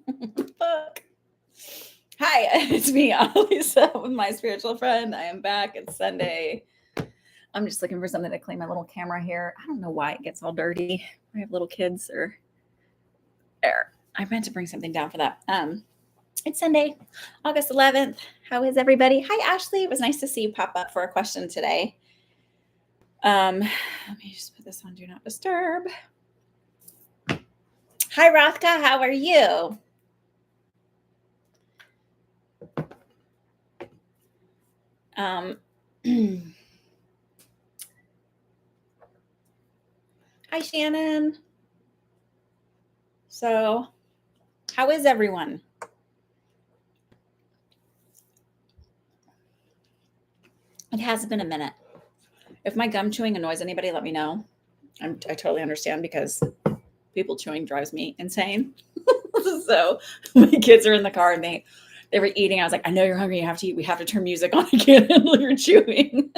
Fuck. Hi, it's me, Lisa, with my spiritual friend. I am back. It's Sunday. I'm just looking for something to clean my little camera here. I don't know why it gets all dirty. I have little kids or there. I meant to bring something down for that. It's Sunday, August 11th. How is everybody? Hi, Ashley. It was nice to see you pop up for a question today. Let me just put this on Do Not Disturb. Hi, Rothka. How are you? Hi, Shannon. So, how is everyone? It has been a minute. If my gum chewing annoys anybody, let me know. I totally understand because people chewing drives me insane. So my kids are in the car and they were eating. I was like, I know you're hungry. You have to eat. We have to turn music on again while you're chewing.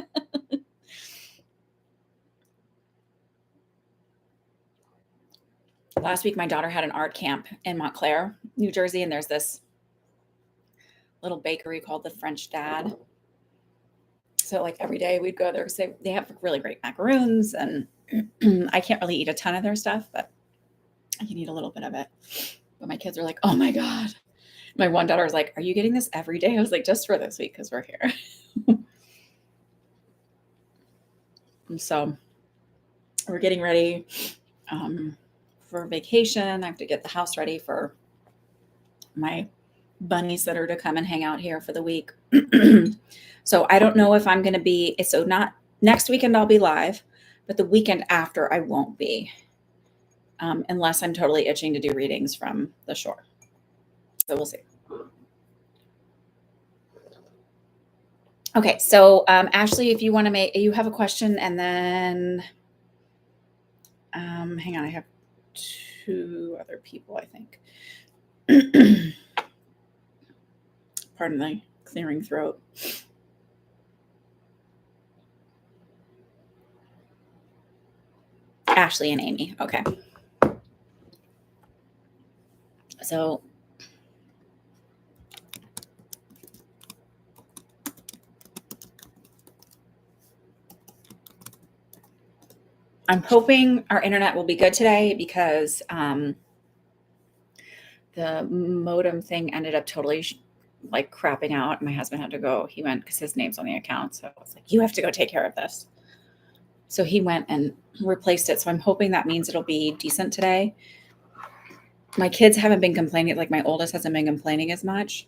Last week, my daughter had an art camp in Montclair, New Jersey, and there's this little bakery called the French Dad. So like every day we'd go there because they have really great macaroons, and I can't really eat a ton of their stuff, but I can eat a little bit of it. But my kids are like, oh my God. My one daughter was like, are you getting this every day? I was like, just for this week because we're here. And so we're getting ready for vacation. I have to get the house ready for my bunnies that are to come and hang out here for the week. So I don't know if I'm going to be, so not next weekend I'll be live, but the weekend after I won't be, unless I'm totally itching to do readings from the shore. So we'll see. Okay, so Ashley, if you want to you have a question, and then hang on, I have two other people, I think. Pardon my clearing throat. Ashley and Amy. Okay. So I'm hoping our internet will be good today because the modem thing ended up totally like crapping out. My husband had to go. He went because his name's on the account. So I was like, you have to go take care of this. So he went and replaced it. So I'm hoping that means it'll be decent today. My kids haven't been complaining. Like my oldest hasn't been complaining as much.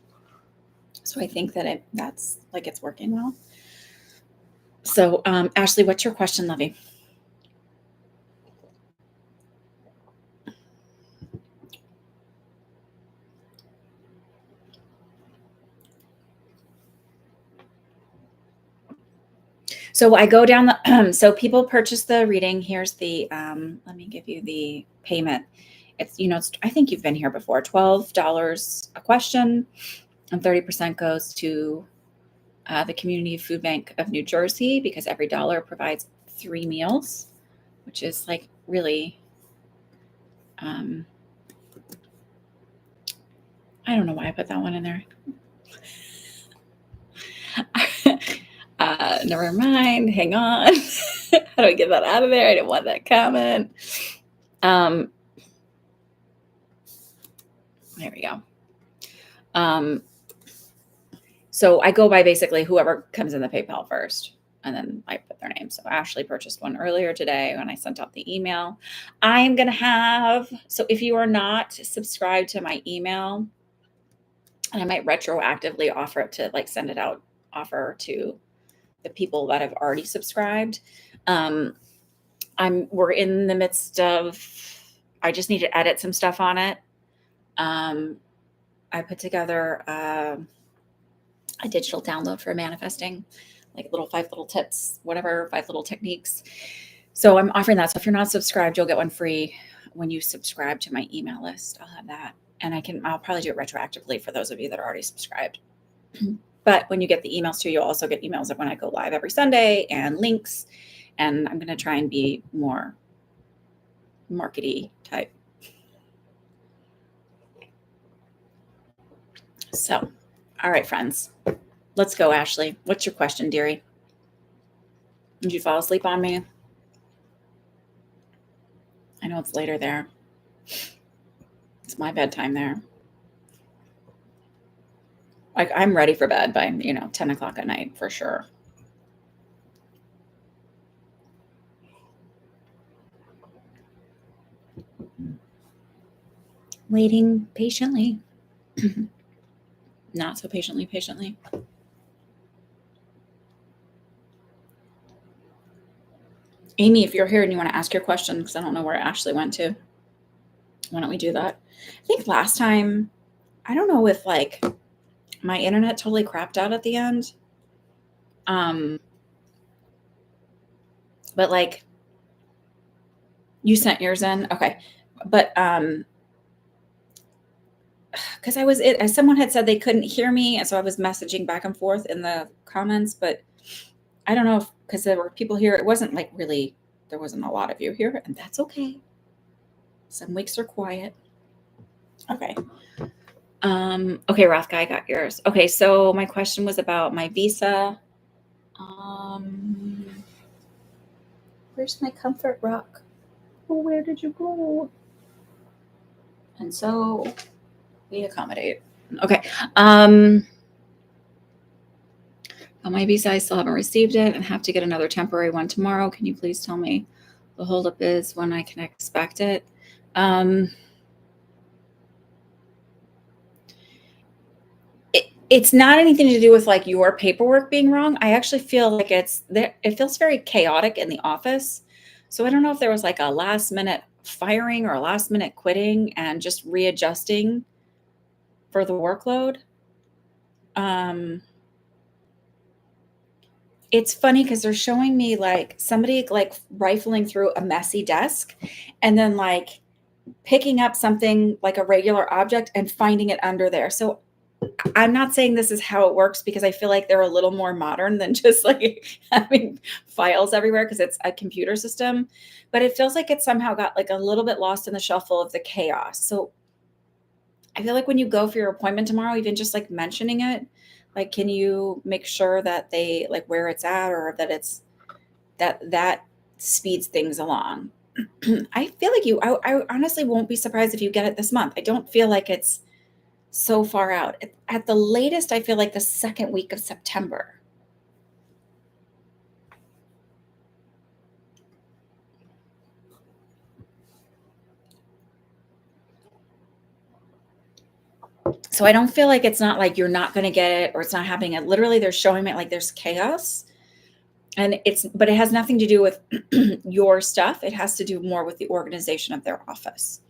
So I think that that's like it's working well. So Ashley, what's your question, lovey? So I go down the, so people purchase the reading. Here's the, let me give you the payment. It's, I think you've been here before, $12 a question, and 30% goes to the Community Food Bank of New Jersey, because every dollar provides 3 meals, which is like really, I don't know why I put that one in there. Never mind. Hang on. How do I get that out of there? I didn't want that comment. There we go. So I go by basically whoever comes in the PayPal first, and then I put their name. So Ashley purchased one earlier today when I sent out the email. I'm going to have, so if you are not subscribed to my email, and I might retroactively offer it to like send it out, offer to the people that have already subscribed. We're in the midst of, I just need to edit some stuff on it. I put together a digital download for manifesting, like 5 little tips, whatever, 5 little techniques. So I'm offering that. So if you're not subscribed, you'll get one free when you subscribe to my email list. I'll have that. And I'll probably do it retroactively for those of you that are already subscribed. But when you get the emails too, you'll also get emails of when I go live every Sunday and links. And I'm going to try and be more markety type. So, all right, friends, let's go. Ashley, what's your question, dearie? Did you fall asleep on me? I know it's later there. It's my bedtime there. Like, I'm ready for bed by 10 o'clock at night for sure. Waiting patiently. Not so patiently. Amy, if you're here and you want to ask your question, because I don't know where Ashley went to, why don't we do that? I think last time, I don't know if like my internet totally crapped out at the end. But like you sent yours in. Okay. But because someone had said they couldn't hear me, and so I was messaging back and forth in the comments, but I don't know if because there were people here, it wasn't like really, there wasn't a lot of you here, and that's okay. Some weeks are quiet. Okay. Okay, Rothka, I got yours. Okay, so my question was about my visa. Where's my comfort rock? Oh, where did you go? And so we accommodate. Okay. On my visa, I still haven't received it and have to get another temporary one tomorrow. Can you please tell me the holdup is when I can expect it? It's not anything to do with like your paperwork being wrong. I actually feel like it feels very chaotic in the office. So I don't know if there was like a last minute firing or a last minute quitting and just readjusting for the workload. It's funny because they're showing me like somebody like rifling through a messy desk and then like picking up something like a regular object and finding it under there. So I'm not saying this is how it works because I feel like they're a little more modern than just like having files everywhere because it's a computer system, but it feels like it somehow got like a little bit lost in the shuffle of the chaos. So I feel like when you go for your appointment tomorrow, even just like mentioning it, like, can you make sure that they like where it's at or that it's that speeds things along? I feel like I honestly won't be surprised if you get it this month. I don't feel like it's so far out. At the latest, I feel like the second week of September. So I don't feel like it's not like you're not going to get it or it's not happening. Literally, they're showing me like there's chaos. But it has nothing to do with your stuff. It has to do more with the organization of their office.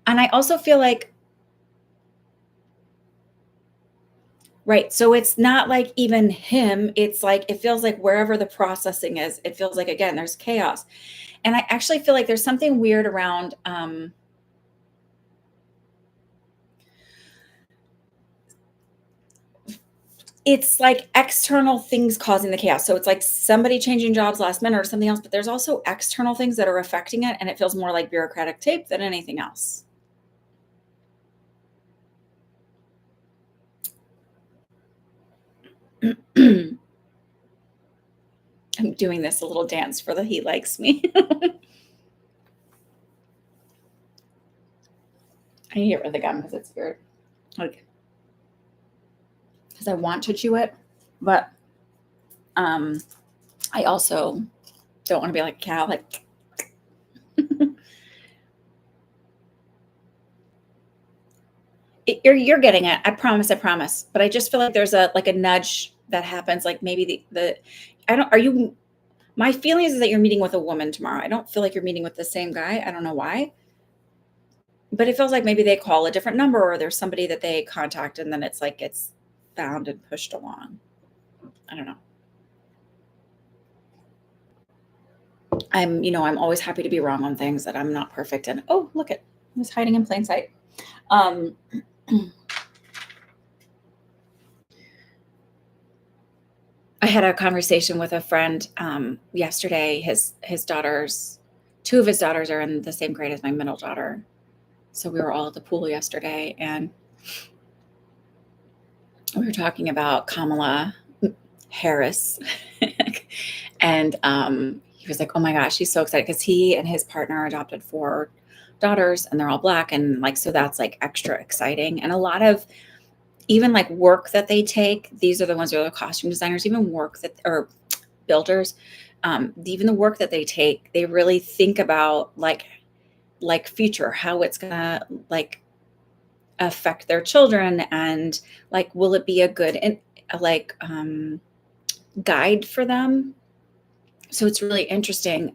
And I also feel like, right. So it's not like even him. It's like, it feels like wherever the processing is, it feels like, again, there's chaos. And I actually feel like there's something weird around, it's like external things causing the chaos. So it's like somebody changing jobs last minute or something else, but there's also external things that are affecting it. And it feels more like bureaucratic tape than anything else. I'm doing this a little dance for the he likes me. I need to get rid of the gum because it's weird. Like, because I want to chew it, but I also don't want to be like a cow. Like, you're getting it. I promise. But I just feel like there's a nudge that happens. Like maybe my feeling is that you're meeting with a woman tomorrow. I don't feel like you're meeting with the same guy. I don't know why. But it feels like maybe they call a different number or there's somebody that they contact and then it's like it's found and pushed along. I don't know. I'm always happy to be wrong on things that I'm not perfect in. Oh, look it. It's hiding in plain sight. I had a conversation with a friend yesterday. Two of his daughters are in the same grade as my middle daughter. So we were all at the pool yesterday, and we were talking about Kamala Harris. And he was like, oh my gosh, he's so excited because he and his partner adopted 4 daughters, and they're all Black. And like, so that's like extra exciting. And a lot of even like work that they take, these are the ones who are the costume designers, even work that, or builders, even the work that they take, they really think about like future, how it's gonna like affect their children, and like, will it be a good and like guide for them? So it's really interesting.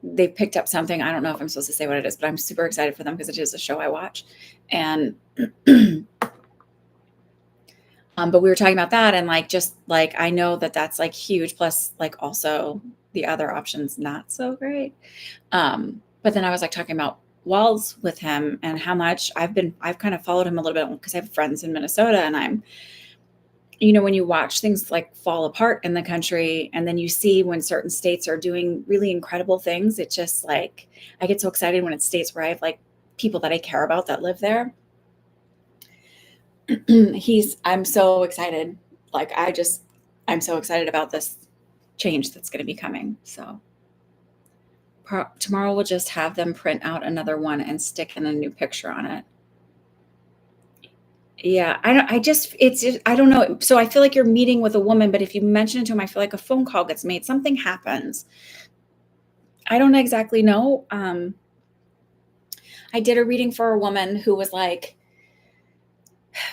They've picked up something. I don't know if I'm supposed to say what it is, but I'm super excited for them because it is a show I watch. And but we were talking about that, and like, just like, I know that that's like huge. Plus, like, also the other options not so great. But then I was like talking about walls with him and how much I've kind of followed him a little bit because I have friends in Minnesota, and I'm, when you watch things like fall apart in the country, and then you see when certain states are doing really incredible things, it just like, I get so excited when it's states where I have like people that I care about that live there. I'm so excited. Like, I'm so excited about this change that's going to be coming. So tomorrow we'll just have them print out another one and stick in a new picture on it. Yeah, I don't know. So I feel like you're meeting with a woman, but if you mention it to him, I feel like a phone call gets made, something happens. I don't exactly know. I did a reading for a woman who was like,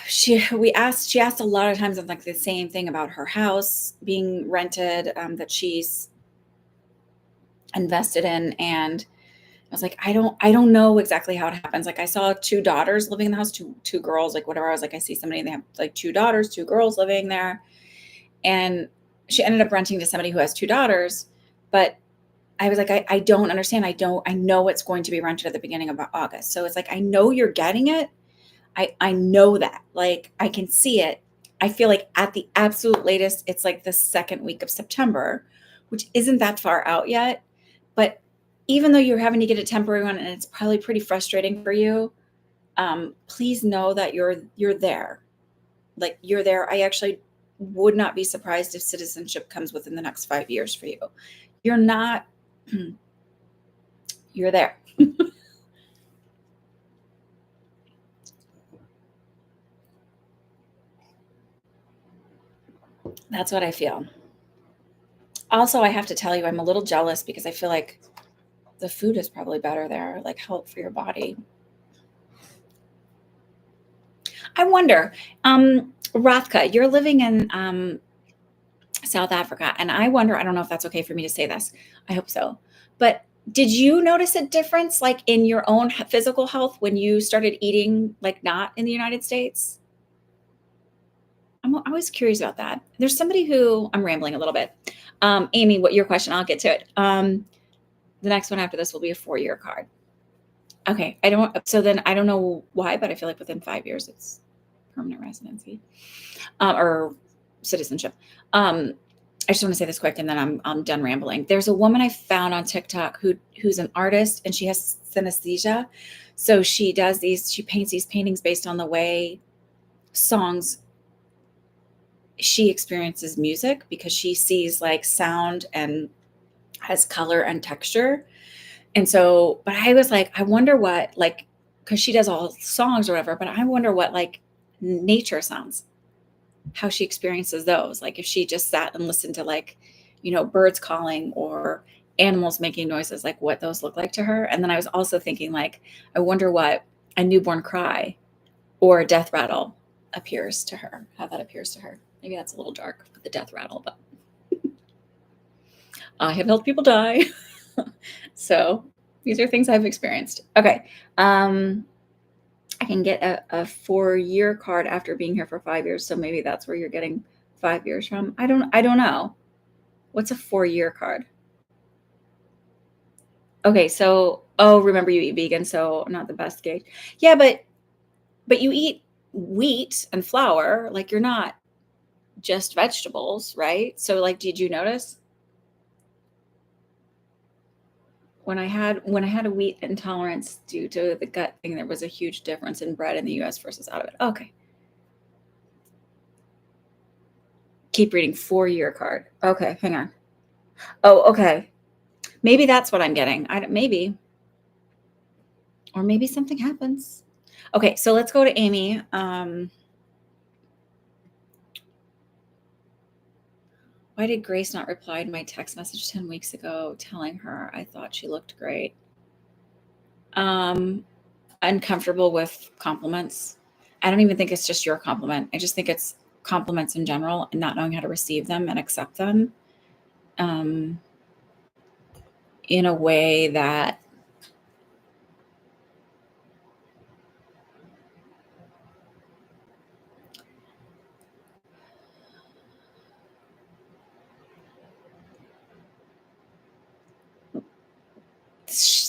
she asked a lot of times of like the same thing about her house being rented, that she's invested in. And I was like, I don't know exactly how it happens. Like, I saw 2 daughters living in the house, two girls, like whatever. I was like, I see somebody, they have like 2 daughters, 2 girls living there. And she ended up renting to somebody who has 2 daughters. But I was like, I don't understand. I know it's going to be rented at the beginning of August. So it's like, I know you're getting it. I know that, like, I can see it. I feel like at the absolute latest, it's like the second week of September, which isn't that far out yet. But even though you're having to get a temporary one, and it's probably pretty frustrating for you, please know that you're there. Like, you're there. I actually would not be surprised if citizenship comes within the next 5 years for you. You're not, you're there. That's what I feel. Also, I have to tell you, I'm a little jealous because I feel like the food is probably better there, like help for your body. I wonder, Rathka, you're living in South Africa, and I wonder, I don't know if that's okay for me to say this. I hope so. But did you notice a difference like in your own physical health when you started eating like not in the United States? I'm always curious about that. There's somebody who, I'm rambling a little bit. Amy, what your question? I'll get to it. The next one after this will be a 4-year card. Okay. So then I don't know why, but I feel like within 5 years it's permanent residency, or citizenship. I just want to say this quick, and then I'm done rambling. There's a woman I found on TikTok who's an artist, and she has synesthesia. So she paints these paintings based on the way songs, she experiences music, because she sees like sound and has color and texture. And so, but I was like, I wonder what, like, because she does all songs or whatever, but I wonder what like nature sounds, how she experiences those. Like, if she just sat and listened to like, birds calling or animals making noises, like what those look like to her. And then I was also thinking, like, I wonder what a newborn cry or a death rattle appears to her, how that appears to her. Maybe that's a little dark with the death rattle, but I have helped people die. So these are things I've experienced. Okay. I can get a 4-year card after being here for 5 years. So maybe that's where you're getting 5 years from. I don't know. What's a 4-year card? Okay. So, remember you eat vegan, so not the best gauge. Yeah, but you eat wheat and flour, like you're not just vegetables, right? So like, did you notice? when I had a wheat intolerance due to the gut thing, there was a huge difference in bread in the US versus out of it. Okay. Keep reading 4-year card. Okay, hang on. Oh, okay. Maybe that's what I'm getting. Maybe. Or maybe something happens. Okay, so let's go to Amy. Why did Grace not reply to my text message 10 weeks ago telling her I thought she looked great? Uncomfortable with compliments. I don't even think it's just your compliment. I just think it's compliments in general and not knowing how to receive them and accept them in a way that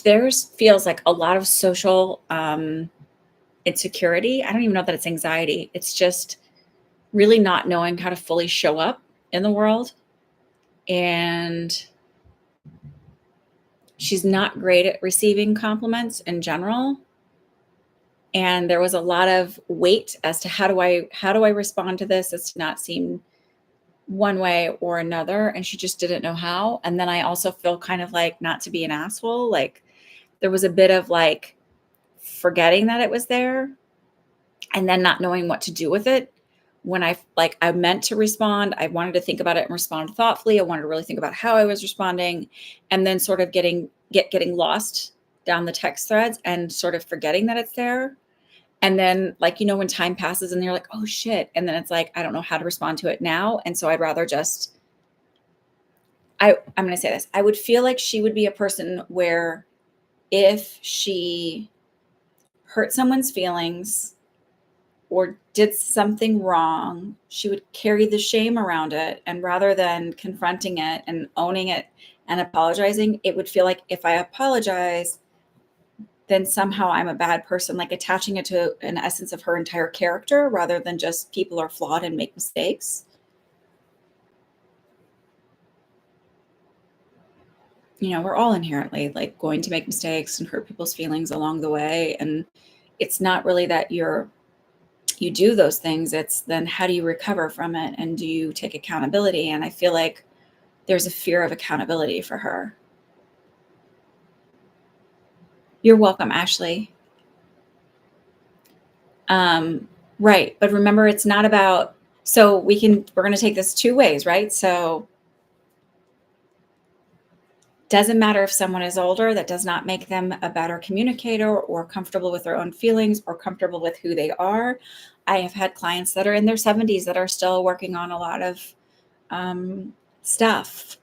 theirs feels like a lot of social insecurity. I don't even know that it's anxiety. It's just really not knowing how to fully show up in the world. And she's not great at receiving compliments in general. And there was a lot of weight as to how do I respond to this as to not seem one way or another. And she just didn't know how. And then I also feel kind of like, not to be an asshole, like there was a bit of like forgetting that it was there and then not knowing what to do with it. When I meant to respond, I wanted to think about it and respond thoughtfully. I wanted to really think about how I was responding, and then sort of getting lost down the text threads and sort of forgetting that it's there. And then when time passes and you're like, oh shit. And then it's like, I don't know how to respond to it now. And so I'd rather just, I'm going to say this. I would feel like she would be a person where if she hurt someone's feelings or did something wrong, she would carry the shame around it. And rather than confronting it and owning it and apologizing, it would feel like if I apologize, then somehow I'm a bad person, like attaching it to an essence of her entire character rather than just people are flawed and make mistakes. We're all inherently like going to make mistakes and hurt people's feelings along the way. And it's not really that you do those things. It's then how do you recover from it? And do you take accountability? And I feel like there's a fear of accountability for her. You're welcome, Ashley. Right. But remember, it's not about, so we're going to take this two ways, right? So doesn't matter if someone is older, that does not make them a better communicator or comfortable with their own feelings or comfortable with who they are. I have had clients that are in their 70s that are still working on a lot of stuff,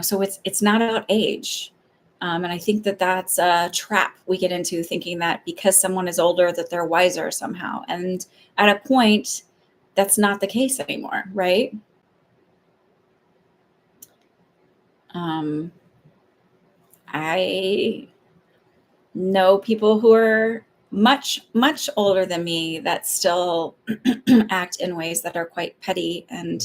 so it's not about age. And I think that that's a trap we get into, thinking that because someone is older, that they're wiser somehow. And at a point, that's not the case anymore, right? I know people who are much, much older than me that still act in ways that are quite petty and,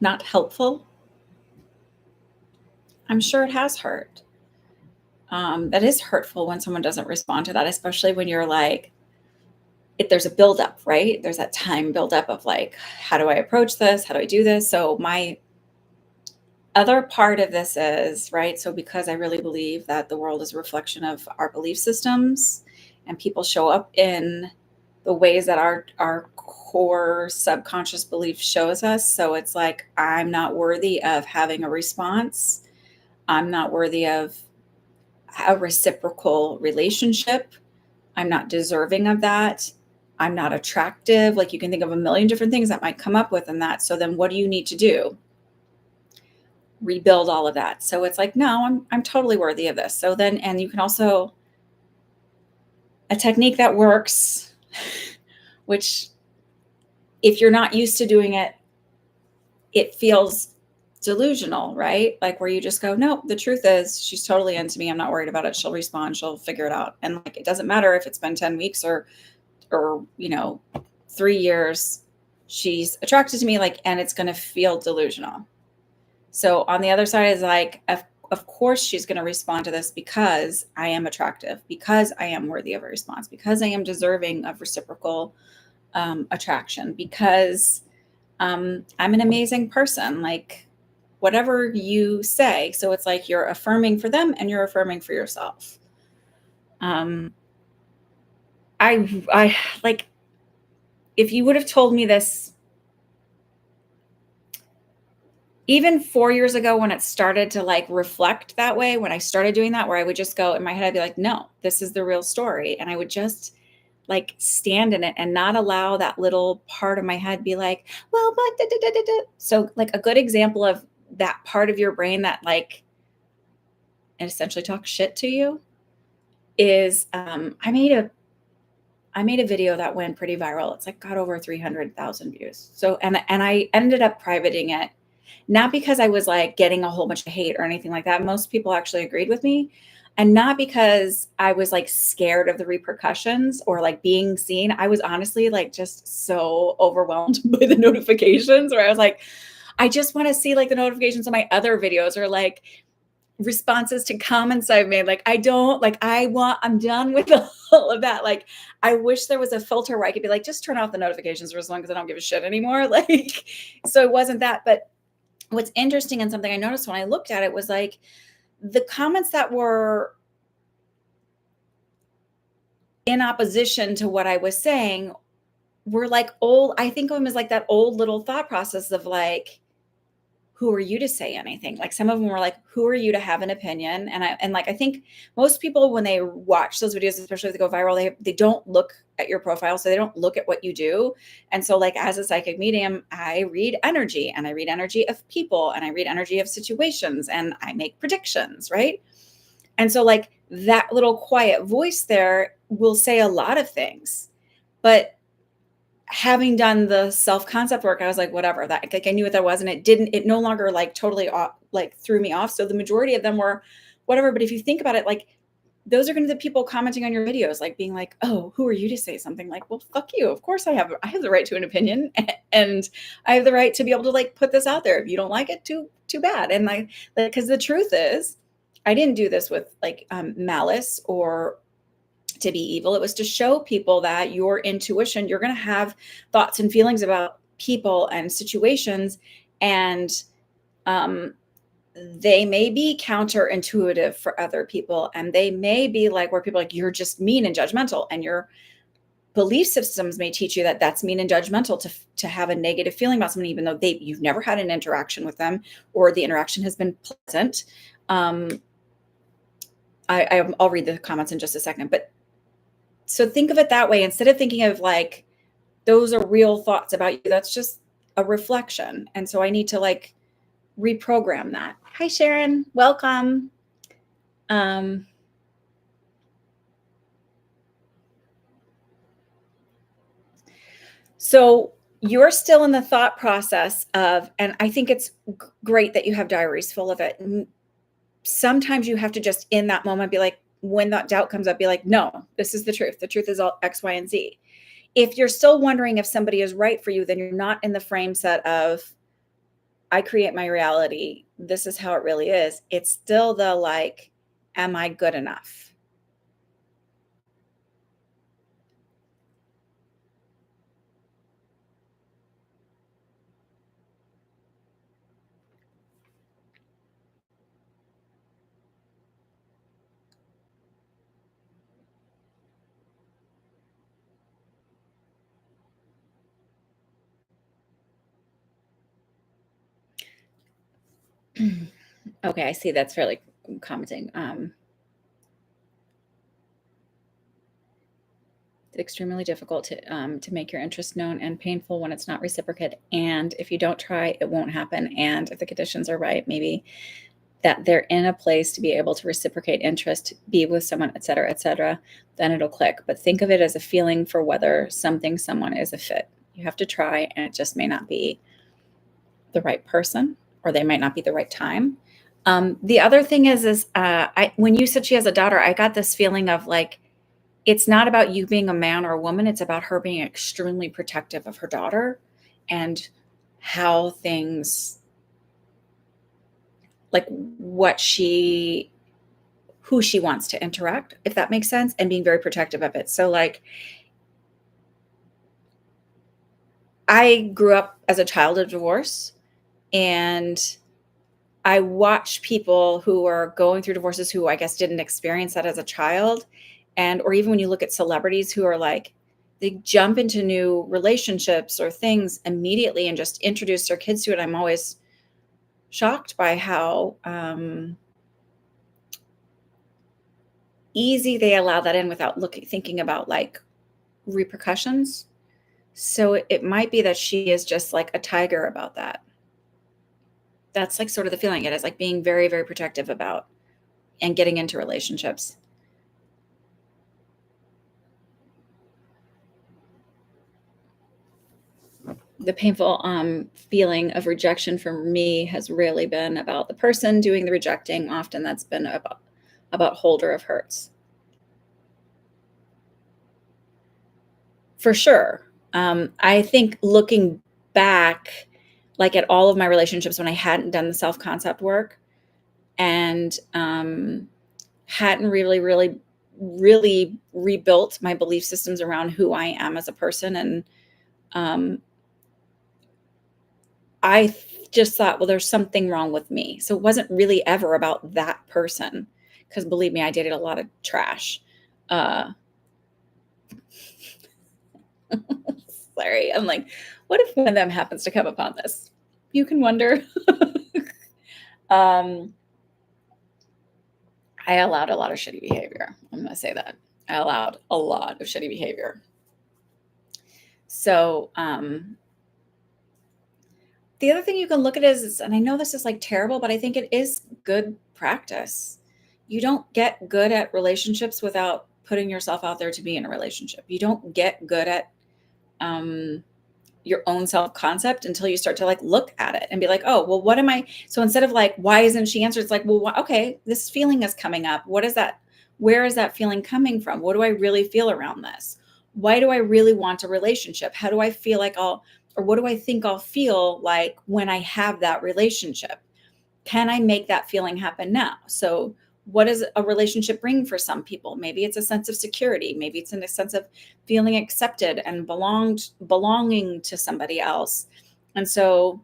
not helpful. I'm sure it has hurt. That is hurtful when someone doesn't respond to that, especially when you're like, if there's a buildup, right? There's that time buildup of like, how do I approach this? How do I do this? So my other part of this is, right, so because I really believe that the world is a reflection of our belief systems and people show up in the ways that our core subconscious belief shows us. So it's like, I'm not worthy of having a response. I'm not worthy of a reciprocal relationship. I'm not deserving of that. I'm not attractive. Like you can think of a million different things that might come up within that. So then what do you need to do? Rebuild all of that. So it's like, no, I'm totally worthy of this. So then, and you can also, a technique that works, which if you're not used to doing it, it feels delusional, right? Like where you just go, no, the truth is she's totally into me. I'm not worried about it. She'll respond. She'll figure it out. And like, it doesn't matter if it's been 10 weeks or 3 years. she's attracted to me, like, and it's going to feel delusional. So on the other side is like, of course she's going to respond to this because I am attractive, because I am worthy of a response, because I am deserving of reciprocal attraction, because I'm an amazing person, like whatever you say. So it's like you're affirming for them and you're affirming for yourself. I like, if you would have told me this even 4 years ago, when it started to like reflect that way, when I started doing that, where I would just go in my head, I'd be like, no, this is the real story. And I would just like stand in it and not allow that little part of my head be like, well, but da, da, da, da, da. So like a good example of that part of your brain that like essentially talks shit to you is I made a video that went pretty viral. It's like got over 300,000 views. So and I ended up privating it, not because I was like getting a whole bunch of hate or anything like that. Most people actually agreed with me. And not because I was like scared of the repercussions or like being seen. I was honestly like just so overwhelmed by the notifications where I was like, I just want to see like the notifications on my other videos or like responses to comments I've made. Like, I don't like, I'm done with all of that. Like, I wish there was a filter where I could be like, just turn off the notifications for as long as I don't give a shit anymore. Like, so it wasn't that. But what's interesting and something I noticed when I looked at it was like the comments that were in opposition to what I was saying were like old. I think of them as like that old little thought process of like, who are you to say anything? Like some of them were like, who are you to have an opinion? And like I think most people when they watch those videos, especially if they go viral, they don't look at your profile, so they don't look at what you do. And so like as a psychic medium, I read energy and I read energy of people and I read energy of situations and I make predictions, right? And so like that little quiet voice there will say a lot of things. But having done the self-concept work, I was like, whatever, that like I knew what that was. And it no longer like totally off, like threw me off. So the majority of them were whatever. But if you think about it, like those are going to be the people commenting on your videos, like being like, oh, who are you to say something? Like, well, fuck you. Of course I have the right to an opinion and I have the right to be able to like put this out there. If you don't like it, too bad. And like, because the truth is I didn't do this with like malice or to be evil. It was to show people that your intuition, you're going to have thoughts and feelings about people and situations, and they may be counterintuitive for other people, and they may be like where people are like, you're just mean and judgmental, and your belief systems may teach you that that's mean and judgmental to have a negative feeling about someone, even though you've never had an interaction with them or the interaction has been pleasant. I'll read the comments in just a second, but so think of it that way instead of thinking of like those are real thoughts about you. That's just a reflection. And so I need to like reprogram that. Hi Sharon, welcome. So you're still in the thought process of, and I think it's great that you have diaries full of it. And sometimes you have to just in that moment be like, when that doubt comes up, be like, no, this is the truth. The truth is all X, Y, and Z. If you're still wondering if somebody is right for you, then you're not in the frame set of, I create my reality. This is how it really is. It's still the like, am I good enough? Okay, I see that's fairly commenting. Extremely difficult to make your interest known and painful when it's not reciprocated. And if you don't try, it won't happen. And if the conditions are right, maybe that they're in a place to be able to reciprocate interest, be with someone, et cetera, then it'll click. But think of it as a feeling for whether someone is a fit. You have to try, and it just may not be the right person, or they might not be the right time. The other thing is when you said she has a daughter, I got this feeling of like, it's not about you being a man or a woman. It's about her being extremely protective of her daughter and how things, like who she wants to interact, if that makes sense, and being very protective of it. So like I grew up as a child of divorce, and I watch people who are going through divorces who I guess didn't experience that as a child. And, or even when you look at celebrities who are like, they jump into new relationships or things immediately and just introduce their kids to it. I'm always shocked by how easy they allow that in without thinking about like repercussions. So it might be that she is just like a tiger about that. That's like sort of the feeling it is, like being very, very protective about and getting into relationships. The painful feeling of rejection for me has really been about the person doing the rejecting. Often that's been about holder of hurts. For sure. I think looking back, like at all of my relationships when I hadn't done the self-concept work and hadn't really rebuilt my belief systems around who I am as a person. And I just thought, well, there's something wrong with me. So it wasn't really ever about that person. Because believe me, I dated a lot of trash. Sorry. I'm like, what if one of them happens to come upon this? You can wonder. I allowed a lot of shitty behavior. I'm going to say that. I allowed a lot of shitty behavior. So, the other thing you can look at is, and I know this is like terrible, but I think it is good practice. You don't get good at relationships without putting yourself out there to be in a relationship. You don't get good at your own self-concept until you start to like look at it and be like, oh, well, what am I? So instead of like, why isn't she answered? It's like, well, okay, this feeling is coming up. What is that? Where is that feeling coming from? What do I really feel around this? Why do I really want a relationship? How do I feel like or what do I think I'll feel like when I have that relationship? Can I make that feeling happen now? So what does a relationship bring for some people? Maybe it's a sense of security. Maybe it's in a sense of feeling accepted and belonging to somebody else. And so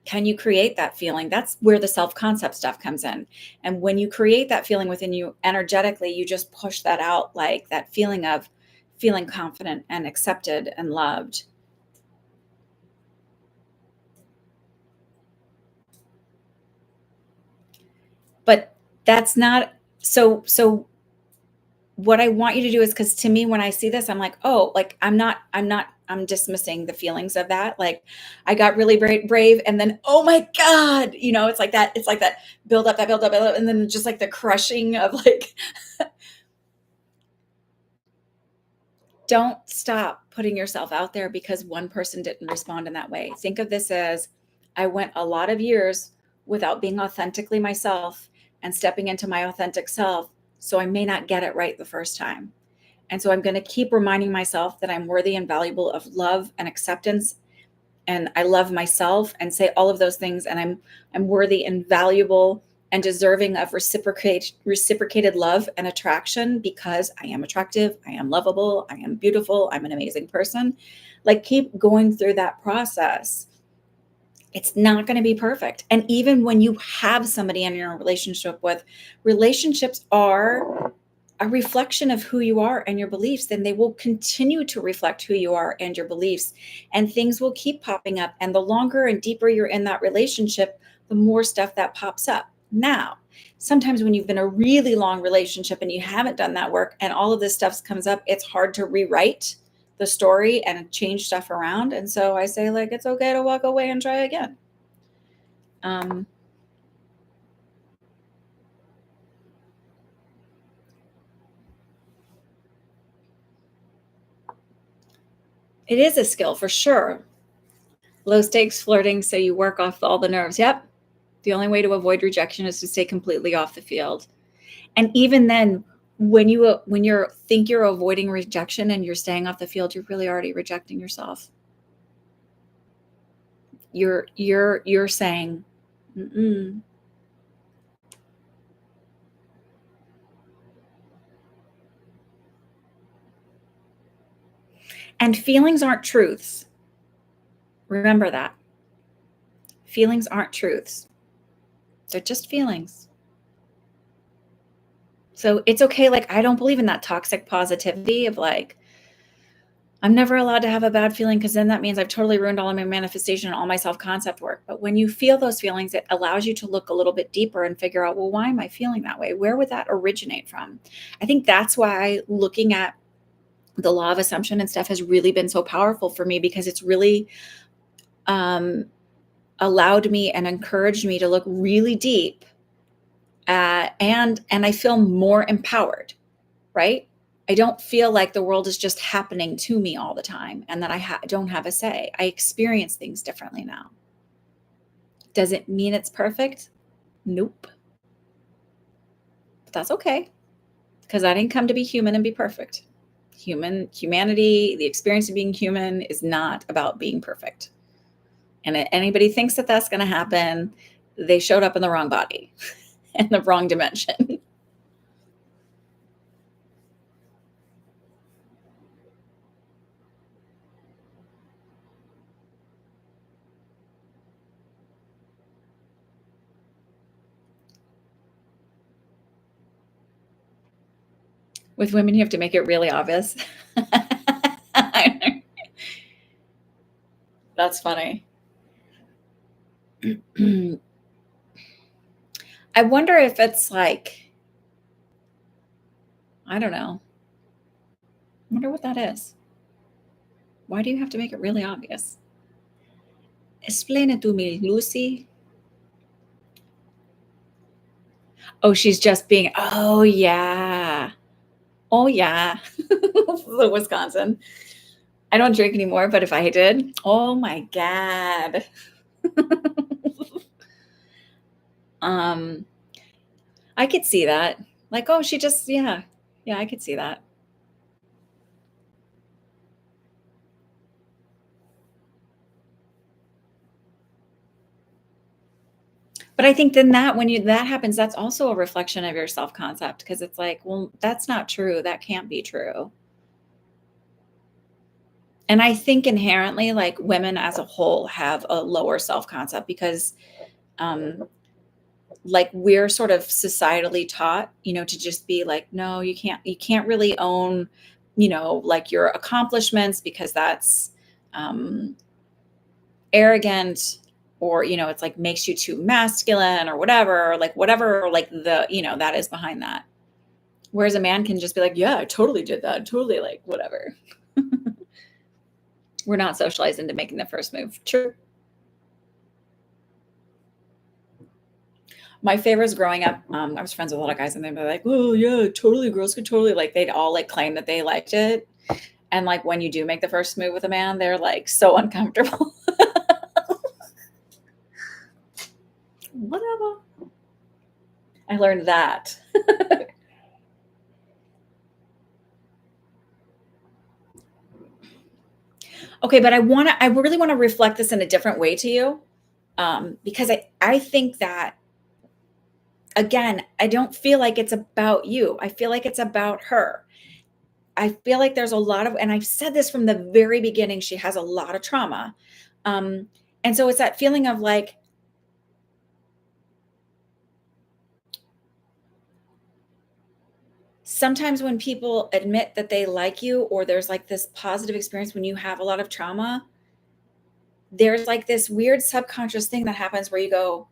can you create that feeling? That's where the self-concept stuff comes in. And when you create that feeling within you energetically, you just push that out, like that feeling of feeling confident and accepted and loved. But that's not so what I want you to do is, because to me, when I see this, I'm like, oh, like I'm dismissing the feelings of that. Like I got really brave, and then oh my God, it's like that. It's like that build up, and then just like the crushing of like, don't stop putting yourself out there because one person didn't respond in that way. Think of this as I went a lot of years without being authentically myself and stepping into my authentic self. So I may not get it right the first time. And so I'm going to keep reminding myself that I'm worthy and valuable of love and acceptance. And I love myself and say all of those things. And I'm worthy and valuable and deserving of reciprocated love and attraction because I am attractive, I am lovable, I am beautiful, I'm an amazing person. Like keep going through that process. It's not going to be perfect. And even when you have somebody in your relationship with, relationships are a reflection of who you are and your beliefs, then they will continue to reflect who you are and your beliefs. And things will keep popping up. And the longer and deeper you're in that relationship, the more stuff that pops up. Now, sometimes when you've been a really long relationship and you haven't done that work and all of this stuff comes up, it's hard to rewrite the story and change stuff around. And so I say, like, it's okay to walk away and try again. It is a skill for sure. Low stakes flirting, so you work off all the nerves. Yep. The only way to avoid rejection is to stay completely off the field. And even then, when you think you're avoiding rejection and you're staying off the field, you're really already rejecting yourself. You're saying, mm-mm. And feelings aren't truths. Remember that. Feelings aren't truths. They're just feelings. So it's okay. Like, I don't believe in that toxic positivity of like, I'm never allowed to have a bad feeling because then that means I've totally ruined all of my manifestation and all my self-concept work. But when you feel those feelings, it allows you to look a little bit deeper and figure out, well, why am I feeling that way? Where would that originate from? I think that's why looking at the law of assumption and stuff has really been so powerful for me, because it's really allowed me and encouraged me to look really deep at, and I feel more empowered, right? I don't feel like the world is just happening to me all the time and that I don't have a say. I experience things differently now. Does it mean it's perfect? Nope. But that's okay, because I didn't come to be human and be perfect. Humanity, the experience of being human is not about being perfect. And anybody thinks that that's going to happen, they showed up in the wrong body and the wrong dimension. With women, you have to make it really obvious. That's funny. I wonder if it's like, I don't know. I wonder what that is. Why do you have to make it really obvious? Explain it to me, Lucy. Oh, she's just being, oh, yeah. Oh, yeah. Wisconsin. I don't drink anymore, but if I did, oh my God. I could see that. Like, oh, she just, yeah. Yeah, I could see that. But I think then that when that happens, that's also a reflection of your self-concept, because it's like, well, that's not true. That can't be true. And I think inherently, like, women as a whole have a lower self-concept because like, we're sort of societally taught, to just be like, no, you can't really own, like, your accomplishments, because that's um arrogant, or it's like makes you too masculine or whatever, like whatever, like the that is behind that. Whereas a man can just be like, yeah, I totally did that, totally, like, whatever. We're not socialized into making the first move. True. My favorites growing up, I was friends with a lot of guys, and they'd be like, oh yeah, totally, girls could totally, like, they'd all like claim that they liked it. And like, when you do make the first move with a man, they're like so uncomfortable. Whatever. I learned that. Okay, but I really want to reflect this in a different way to you, because I think that, again, I don't feel like it's about you. I feel like it's about her. I feel like there's a lot of, and I've said this from the very beginning, she has a lot of trauma. Um, and so it's that feeling of like, sometimes when people admit that they like you, or there's like this positive experience when you have a lot of trauma, there's like this weird subconscious thing that happens where you go,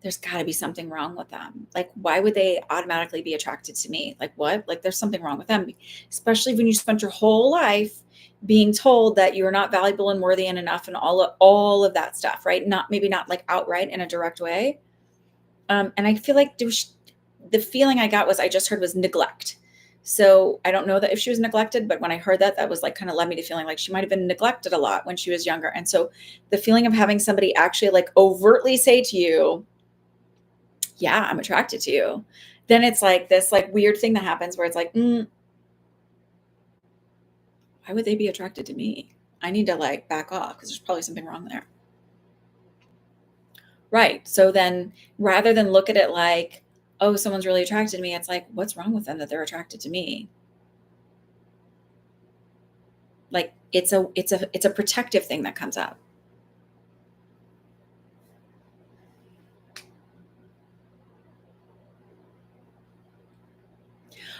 there's got to be something wrong with them. Like, why would they automatically be attracted to me? Like, what? Like, there's something wrong with them. Especially when you spent your whole life being told that you're not valuable and worthy and enough, and all of that stuff, right? Not, maybe not like outright in a direct way. And I feel like the feeling I got was, I just heard was neglect. So I don't know that if she was neglected, but when I heard that, that was like kind of led me to feeling like she might have been neglected a lot when she was younger. And so the feeling of having somebody actually like overtly say to you, yeah, I'm attracted to you, then it's like this like weird thing that happens where it's like, why would they be attracted to me? I need to like back off, because there's probably something wrong there. Right. So then rather than look at it like, oh, someone's really attracted to me, it's like, what's wrong with them that they're attracted to me? Like it's a protective thing that comes up.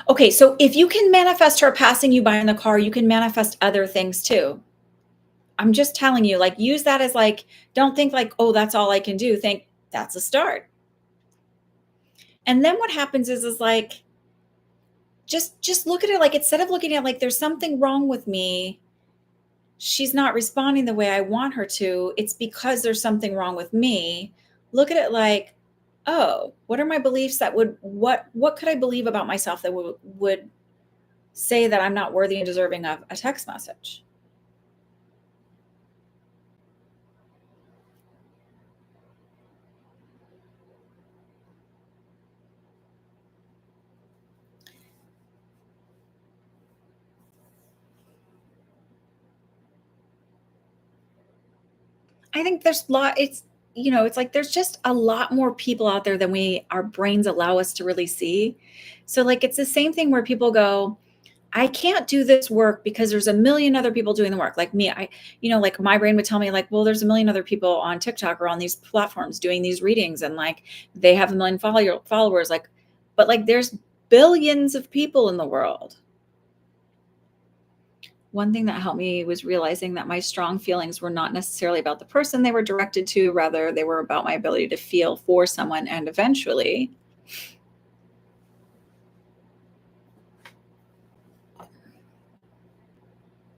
Okay, so if you can manifest her passing you by in the car, you can manifest other things too. I'm just telling you, like, use that as like, don't think like, oh, that's all I can do. Think that's a start. And then what happens is like, just look at it like instead of looking at like there's something wrong with me, she's not responding the way I want her to, it's because there's something wrong with me. Look at it like, oh, what are my beliefs that would what could I believe about myself that would say that I'm not worthy and deserving of a text message? I think there's lot it's it's like there's just a lot more people out there than we our brains allow us to really see. So like it's the same thing where people go, I can't do this work because there's a million other people doing the work. Like me, like my brain would tell me like, well, there's a million other people on TikTok or on these platforms doing these readings and like they have a million followers like but like there's billions of people in the world. One thing that helped me was realizing that my strong feelings were not necessarily about the person they were directed to, rather, they were about my ability to feel for someone. And eventually,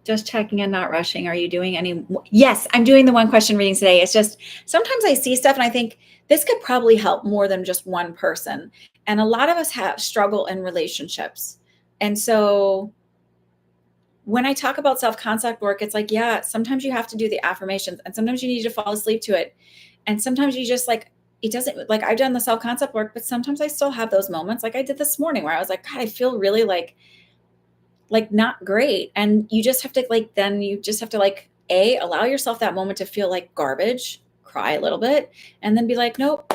just checking in, not rushing. Are you doing any? Yes, I'm doing the one question readings today. It's just sometimes I see stuff and I think this could probably help more than just one person. And a lot of us have struggle in relationships. And so when I talk about self concept work, it's like, yeah, sometimes you have to do the affirmations and sometimes you need to fall asleep to it. And sometimes you just like, it doesn't like I've done the self concept work, but sometimes I still have those moments like I did this morning where I was like, God, I feel really like not great. And you just have to like, then you just have to like, allow yourself that moment to feel like garbage, cry a little bit, and then be like, nope,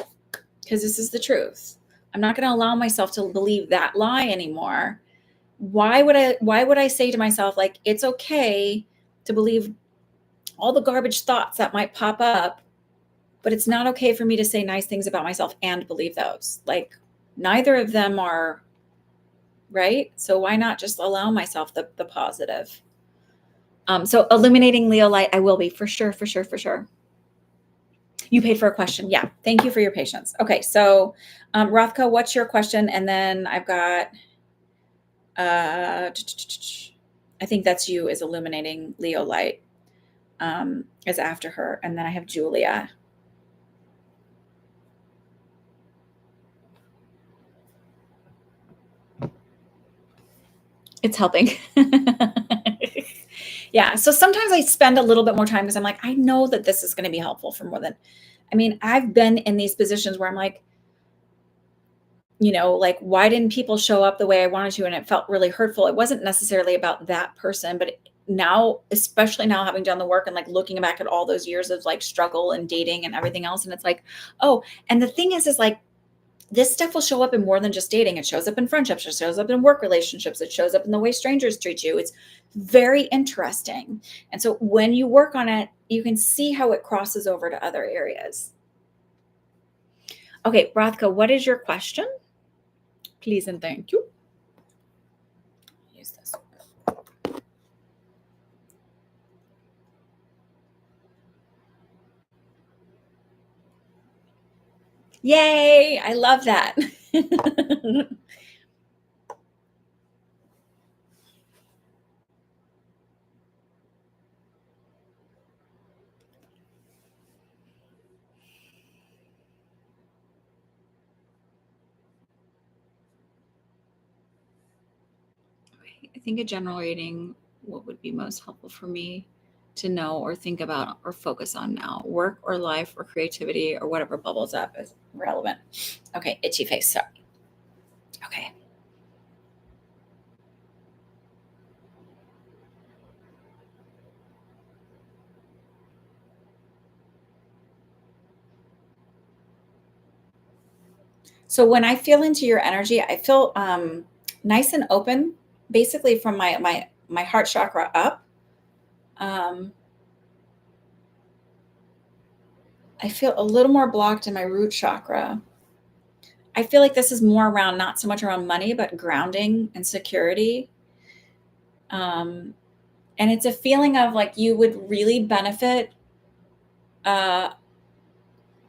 because this is the truth. I'm not going to allow myself to believe that lie anymore. Why would I say to myself like it's okay to believe all the garbage thoughts that might pop up, but it's not okay for me to say nice things about myself and believe those. Like neither of them are right. So why not just allow myself the positive? So illuminating Leo light, I will be for sure, for sure, for sure. You paid for a question. Yeah. Thank you for your patience. Okay. So Rothko, what's your question? And then I've got I think that's you is illuminating Leo light is after her. And then I have Julia. It's helping. Yeah. So sometimes I spend a little bit more time because I'm like, I know that this is going to be helpful for more than, I mean, I've been in these positions where I'm like, like, why didn't people show up the way I wanted to? And it felt really hurtful. It wasn't necessarily about that person, but now, especially now having done the work and like looking back at all those years of like struggle and dating and everything else. And it's like, oh, and the thing is like, this stuff will show up in more than just dating. It shows up in friendships, it shows up in work relationships, it shows up in the way strangers treat you. It's very interesting. And so when you work on it, you can see how it crosses over to other areas. Okay, Rathka, what is your question? Please and thank you. Use this. Yay, I love that. I think a general reading, what would be most helpful for me to know or think about or focus on now? Work or life or creativity or whatever bubbles up is relevant. Okay, itchy face. Sorry. Okay. So when I feel into your energy, I feel nice and open, basically from my heart chakra up. Um, I feel a little more blocked in my root chakra. I feel like this is more around not so much around money, but grounding and security. Um, and it's a feeling of like you would really benefit. Uh,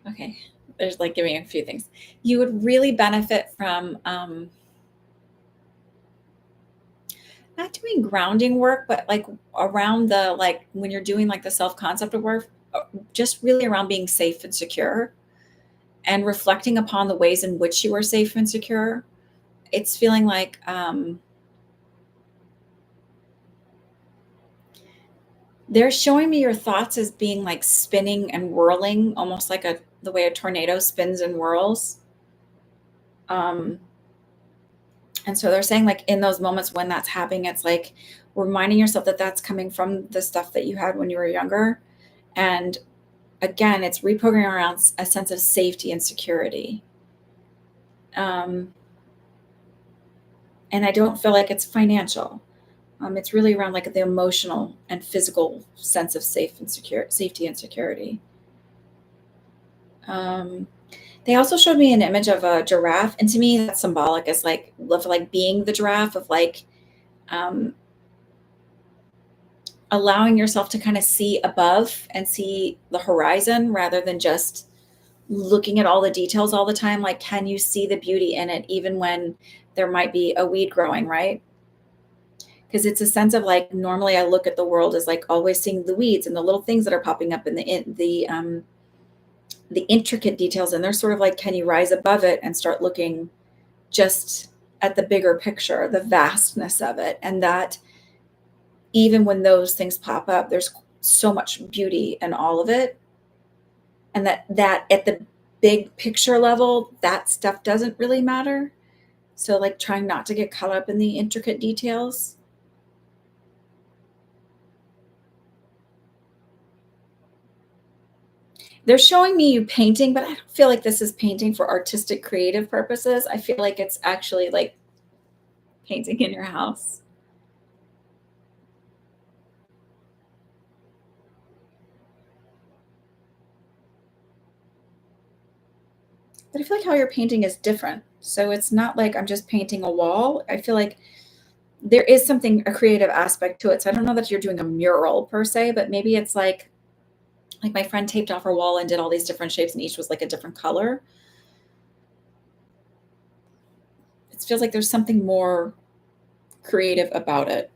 okay, there's like giving a few things. You would really benefit from not doing grounding work, but like around the like when you're doing like the self concept of work, just really around being safe and secure and reflecting upon the ways in which you are safe and secure. It's feeling like they're showing me your thoughts as being like spinning and whirling, almost like the way a tornado spins and whirls. Um, and so they're saying like in those moments when that's happening, it's like reminding yourself that that's coming from the stuff that you had when you were younger. And again, it's reprogramming around a sense of safety and security. Um, and I don't feel like it's financial. It's really around like the emotional and physical sense of safety and security. Um, they also showed me an image of a giraffe, and to me, that's symbolic as like of like being the giraffe of like um, allowing yourself to kind of see above and see the horizon rather than just looking at all the details all the time. Like, can you see the beauty in it, even when there might be a weed growing, right? Because it's a sense of like normally I look at the world as like always seeing the weeds and the little things that are popping up in the intricate details, and they're sort of like, can you rise above it and start looking just at the bigger picture, the vastness of it, and that even when those things pop up, there's so much beauty in all of it, and that at the big picture level, that stuff doesn't really matter. So like trying not to get caught up in the intricate details. They're showing me you painting, but I don't feel like this is painting for artistic creative purposes. I feel like it's actually like painting in your house. But I feel like how you're painting is different. So it's not like I'm just painting a wall. I feel like there is something, a creative aspect to it. So I don't know that you're doing a mural per se, but maybe it's like my friend taped off her wall and did all these different shapes and each was like a different color. It feels like there's something more creative about it.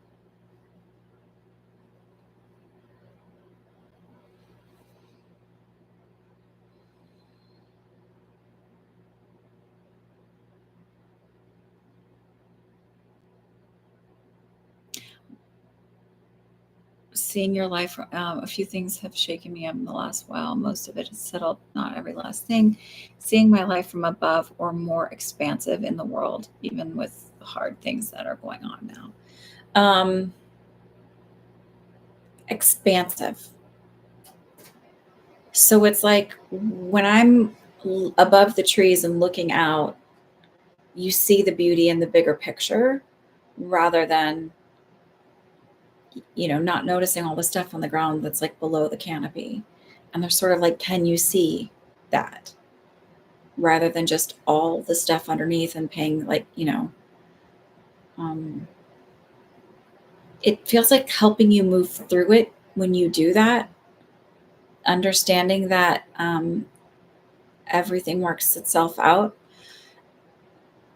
Seeing your life, a few things have shaken me up in the last while. Most of it is settled, not every last thing. Seeing my life from above or more expansive in the world, even with the hard things that are going on now. Expansive. So it's like when I'm above the trees and looking out, you see the beauty in the bigger picture rather than, not noticing all the stuff on the ground that's like below the canopy. And they're sort of like, can you see that? Rather than just all the stuff underneath and paying like, um, it feels like helping you move through it when you do that, understanding that everything works itself out.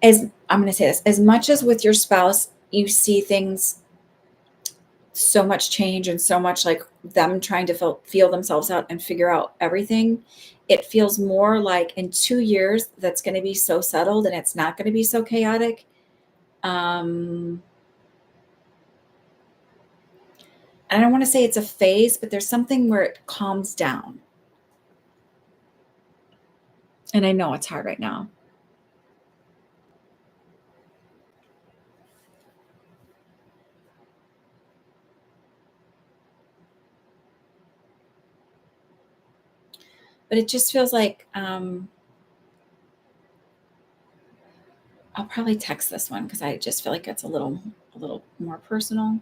As I'm going to say this, as much as with your spouse, you see things so much change and so much like them trying to feel themselves out and figure out everything. It feels more like in 2 years that's going to be so settled and it's not going to be so chaotic. Um, and I don't want to say it's a phase, but there's something where it calms down. And I know it's hard right now. But it just feels like I'll probably text this one because I just feel like it's a little more personal.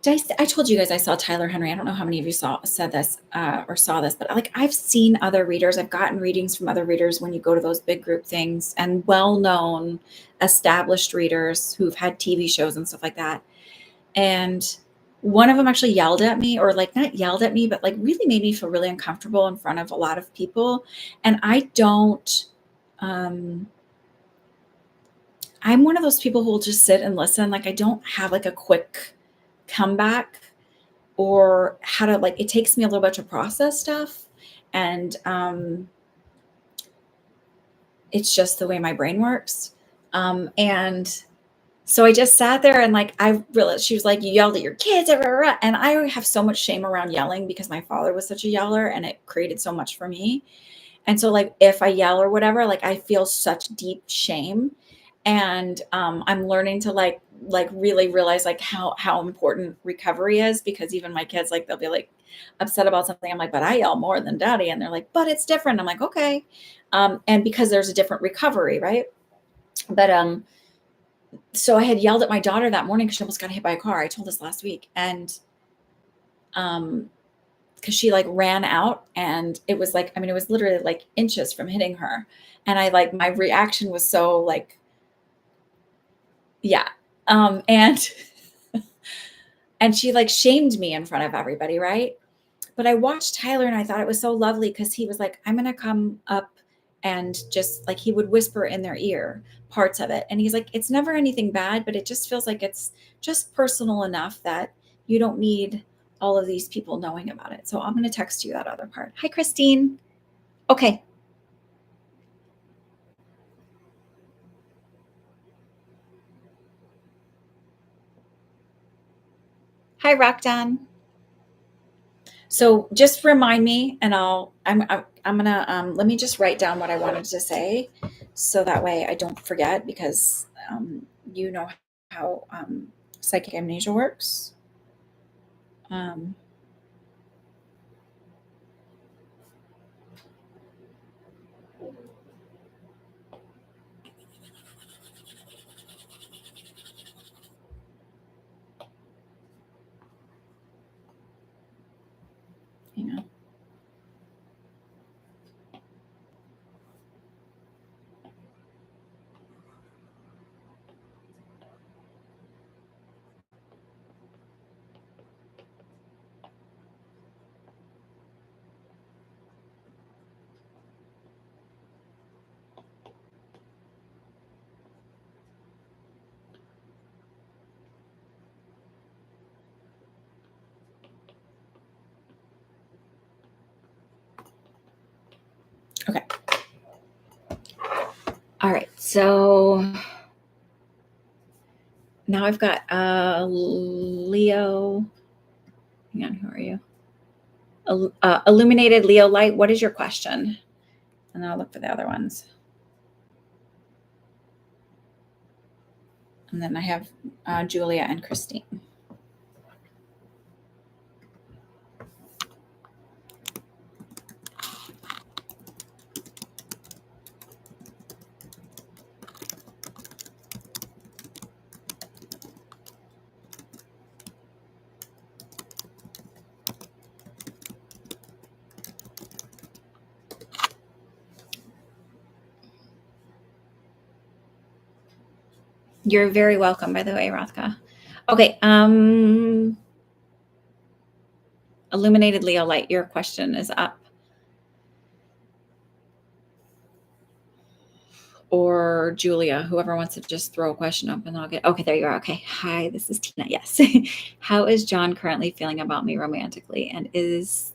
I told you guys I saw Tyler Henry. I don't know how many of you said this or saw this, but like I've seen other readers. I've gotten readings from other readers when you go to those big group things, and well-known, established readers who've had TV shows and stuff like that. And one of them actually yelled at me, or like not yelled at me, but like really made me feel really uncomfortable in front of a lot of people. And I don't. I'm one of those people who will just sit and listen. Like I don't have like a quick comeback or how to, like, it takes me a little bit to process stuff. And it's just the way my brain works. And so I just sat there and like, I realized she was like, you yelled at your kids. And I have so much shame around yelling because my father was such a yeller and it created so much for me. And so like, if I yell or whatever, like I feel such deep shame. And I'm learning to like really realize like how important recovery is, because even my kids, like they'll be like upset about something. I'm like, but I yell more than daddy. And they're like, but it's different. I'm like, okay. And because there's a different recovery, right? But so I had yelled at my daughter that morning because she almost got hit by a car. I told this last week. And because she like ran out, and it was like, I mean, it was literally like inches from hitting her. And I like, my reaction was so like, yeah. And and she like shamed me in front of everybody, right? But I watched Tyler and I thought it was so lovely because he was like, I'm going to come up and just like, he would whisper in their ear parts of it. And he's like, it's never anything bad, but it just feels like it's just personal enough that you don't need all of these people knowing about it. So I'm going to text you that other part. Hi, Christine. Okay. Hi, Rockdon. So just remind me, and I'm gonna let me just write down what I wanted to say, so that way I don't forget, because you know how psychic amnesia works. Um, Hang on. Okay. All right. So now I've got Leo. Hang on. Who are you? Illuminated Leo Light. What is your question? And then I'll look for the other ones. And then I have Julia and Christine. You're very welcome, by the way, Rothka. Okay. Illuminated Leo Light, your question is up. Or Julia, whoever wants to just throw a question up, and I'll get. Okay, there you are. Okay. Hi, this is Tina. Yes. How is John currently feeling about me romantically? And this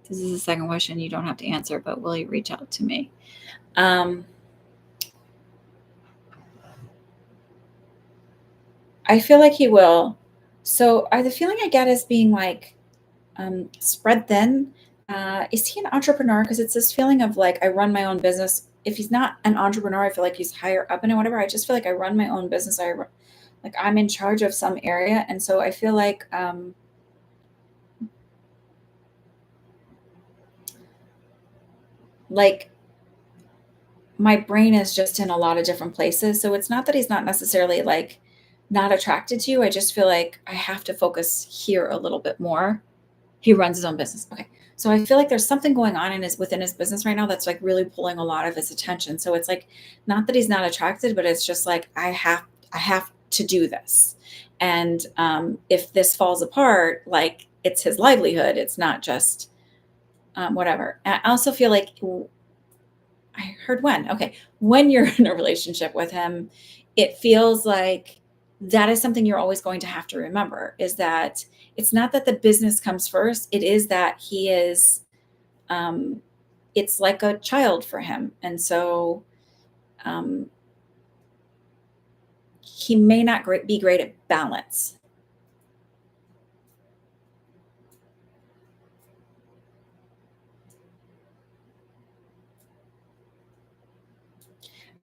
is a second question you don't have to answer, but will you reach out to me? I feel like he will. So the feeling I get is being like spread thin. Is he an entrepreneur? Because it's this feeling of like, I run my own business. If he's not an entrepreneur, I feel like he's higher up in it, whatever. I just feel like I run my own business. Like I'm in charge of some area. And so I feel like my brain is just in a lot of different places. So it's not that he's not necessarily like not attracted to you. I just feel like I have to focus here a little bit more. He runs his own business. Okay. So I feel like there's something going on within his business right now that's like really pulling a lot of his attention. So it's like not that he's not attracted, but it's just like I have to do this. And if this falls apart, like it's his livelihood. It's not just whatever. And I also feel like I heard when. Okay. When you're in a relationship with him, it feels like that is something you're always going to have to remember is that it's not that the business comes first. It is that he is, um, it's like a child for him. And so um, he may not be great at balance.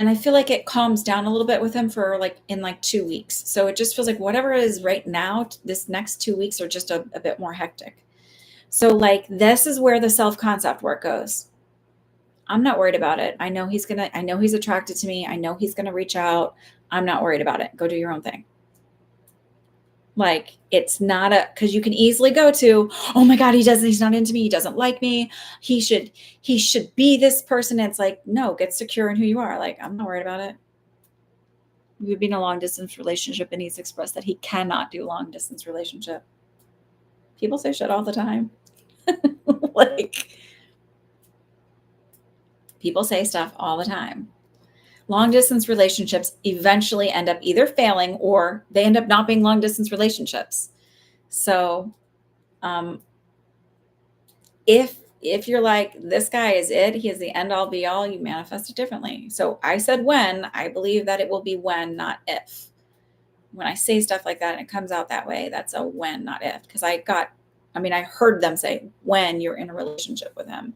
And I feel like it calms down a little bit with him for like in like 2 weeks. So it just feels like whatever it is right now, this next 2 weeks are just a bit more hectic. So, like, this is where the self concept work goes. I'm not worried about it. I know he's attracted to me. I know he's going to reach out. I'm not worried about it. Go do your own thing. Like, it's not because you can easily go to, oh my God, he's not into me. He doesn't like me. He should be this person. It's like, no, get secure in who you are. Like, I'm not worried about it. We've been in a long distance relationship and he's expressed that he cannot do long distance relationship. People say shit all the time. Like, people say stuff all the time. Long distance relationships eventually end up either failing or they end up not being long distance relationships. So, um, if you're like this guy is it, he is the end all be all, you manifest it differently. So I said when, I believe that it will be when, not if. When I say stuff like that and it comes out that way, that's a when, not if. Because I heard them say when you're in a relationship with him.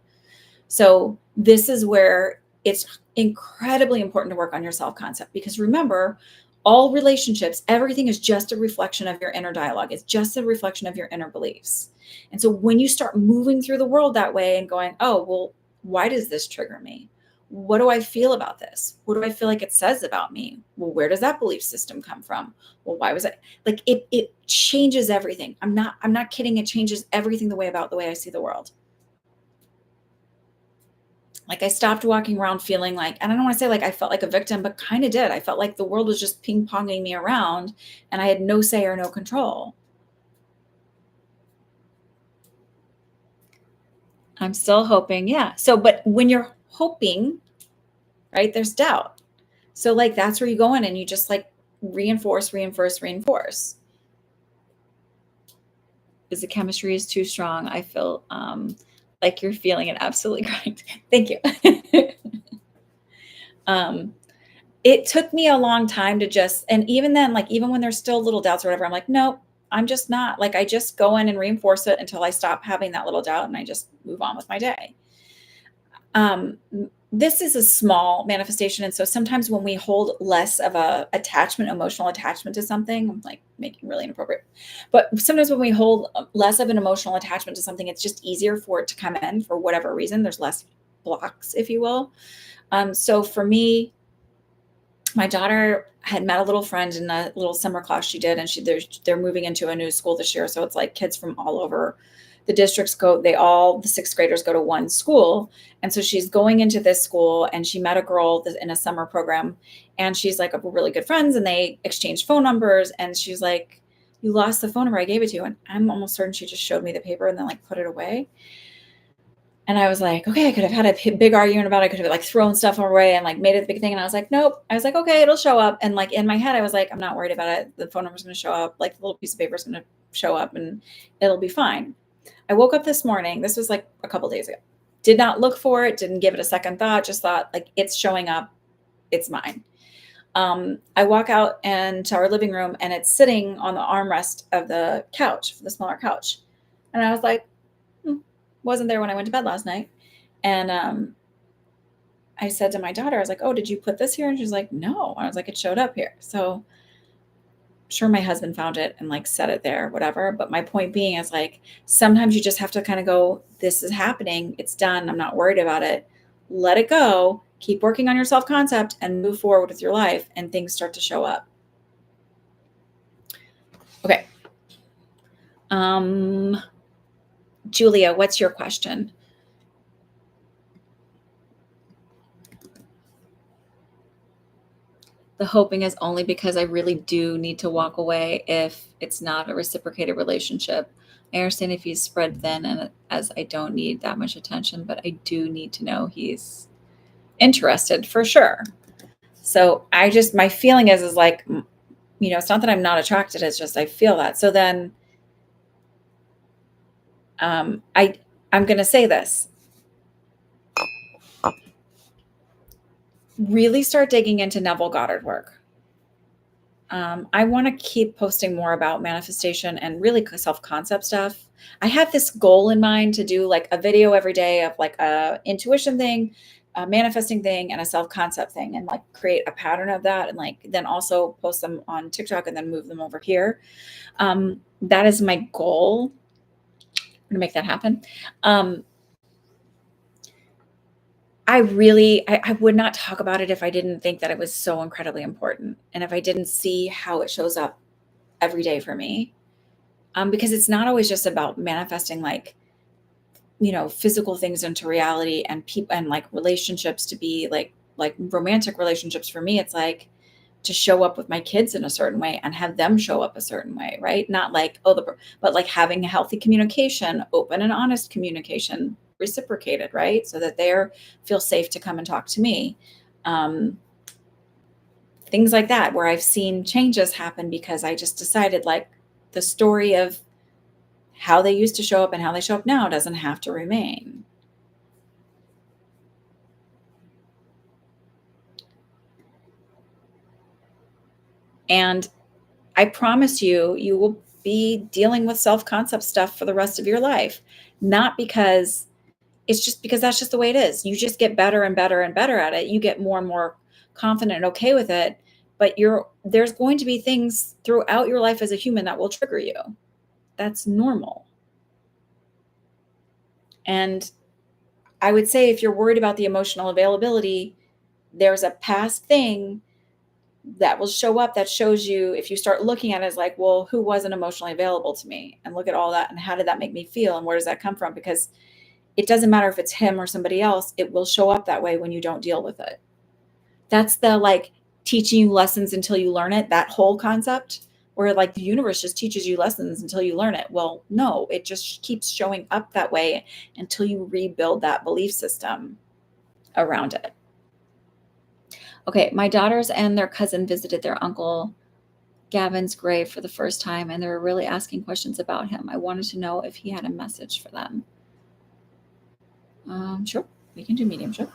So this is where it's incredibly important to work on your self-concept because remember, all relationships, everything is just a reflection of your inner dialogue. It's just a reflection of your inner beliefs. And so when you start moving through the world that way and going, oh, well, why does this trigger me? What do I feel about this? What do I feel like it says about me? Well, where does that belief system come from? Well, why was it like it changes everything. I'm not kidding. It changes everything the way I see the world. Like I stopped walking around feeling like, and I don't want to say like I felt like a victim, but kind of did. I felt like the world was just ping ponging me around and I had no say or no control. I'm still hoping. Yeah. So, but when you're hoping, right, there's doubt. So, like, that's where you go in and you just like reinforce, reinforce, reinforce. Because the chemistry is too strong. I feel like you're feeling it absolutely right. Thank you. um, it took me a long time to just, and even then, like, even when there's still little doubts or whatever, I'm like, nope, I'm just not. Like, I just go in and reinforce it until I stop having that little doubt and I just move on with my day. Um, this is a small manifestation. And so sometimes when we hold less of a attachment, emotional attachment to something, I'm like making really inappropriate, but sometimes when we hold less of an emotional attachment to something, it's just easier for it to come in for whatever reason. There's less blocks, if you will. So for me, my daughter had met a little friend in a little summer class she did, and they're moving into a new school this year. So it's like kids from all over the districts the sixth graders go to one school. And so she's going into this school and she met a girl in a summer program and she's like, we're really good friends and they exchanged phone numbers. And she's like, you lost the phone number, I gave it to you. And I'm almost certain she just showed me the paper and then like put it away. And I was like, okay, I could have had a big argument about it. I could have like thrown stuff away and like made it a big thing. And I was like, nope. I was like, okay, it'll show up. And like in my head, I was like, I'm not worried about it. The phone number's going to show up. Like the little piece of paper is going to show up and it'll be fine. I woke up this morning. This was like a couple days ago. Did not look for it. Didn't give it a second thought. Just thought like it's showing up. It's mine. I walk out into our living room and it's sitting on the armrest of the couch, the smaller couch. And I was like, wasn't there when I went to bed last night. And I said to my daughter, I was like, oh, did you put this here? And she's like, no. I was like, it showed up here. So I'm sure my husband found it and like set it there, whatever. But my point being is like, sometimes you just have to kind of go, this is happening. It's done. I'm not worried about it. Let it go. Keep working on your self-concept and move forward with your life, and things start to show up. Okay. Julia, what's your question? The hoping is only because I really do need to walk away if it's not a reciprocated relationship. I understand if he's spread thin and as I don't need that much attention, but I do need to know he's interested for sure. So my feeling is like, it's not that I'm not attracted. It's just, I feel that. So then, I'm going to say this. Really start digging into Neville Goddard work. I want to keep posting more about manifestation and really self-concept stuff. I have this goal in mind to do like a video every day of like a intuition thing, a manifesting thing, and a self-concept thing, and like create a pattern of that, and like then also post them on TikTok and then move them over here. That is my goal. I'm gonna make that happen. I would not talk about it if I didn't think that it was so incredibly important, and if I didn't see how it shows up every day for me. Because it's not always just about manifesting like, physical things into reality and people and like relationships to be like romantic relationships. For me, it's like to show up with my kids in a certain way and have them show up a certain way, right? Not like, but like having a healthy communication, open and honest communication, reciprocated, right? So that they feel safe to come and talk to me. Things like that, where I've seen changes happen because I just decided like the story of how they used to show up and how they show up now doesn't have to remain. And I promise you, you will be dealing with self-concept stuff for the rest of your life. Not because it's just because that's just the way it is. You just get better and better and better at it. You get more and more confident and okay with it. But there's going to be things throughout your life as a human that will trigger you. That's normal. And I would say if you're worried about the emotional availability, there's a past thing that will show up that shows you, if you start looking at it as like, well, who wasn't emotionally available to me? And look at all that and how did that make me feel? And where does that come from? Because it doesn't matter if it's him or somebody else, it will show up that way when you don't deal with it. That's the like teaching you lessons until you learn it, that whole concept, where like the universe just teaches you lessons until you learn it. Well, no, it just keeps showing up that way until you rebuild that belief system around it. Okay, my daughters and their cousin visited their uncle Gavin's grave for the first time, and they were really asking questions about him. I wanted to know if he had a message for them. Sure, we can do mediumship.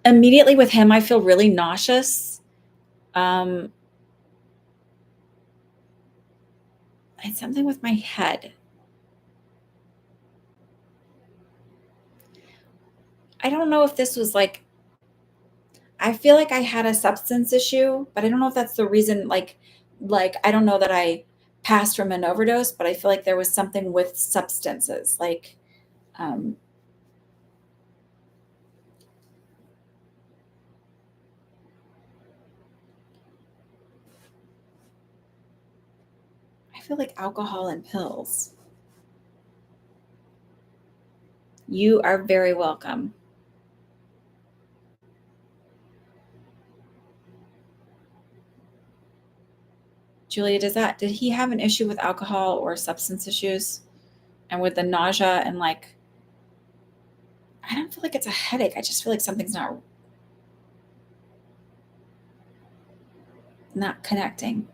Immediately with him, I feel really nauseous. It's something with my head. I don't know if this was like, I feel like I had a substance issue, but I don't know if that's the reason. Like I don't know that I passed from an overdose, but I feel like there was something with substances, like, I feel like alcohol and pills. You are very welcome. Julia, did he have an issue with alcohol or substance issues? And with the nausea and like, I don't feel like it's a headache. I just feel like something's not connecting.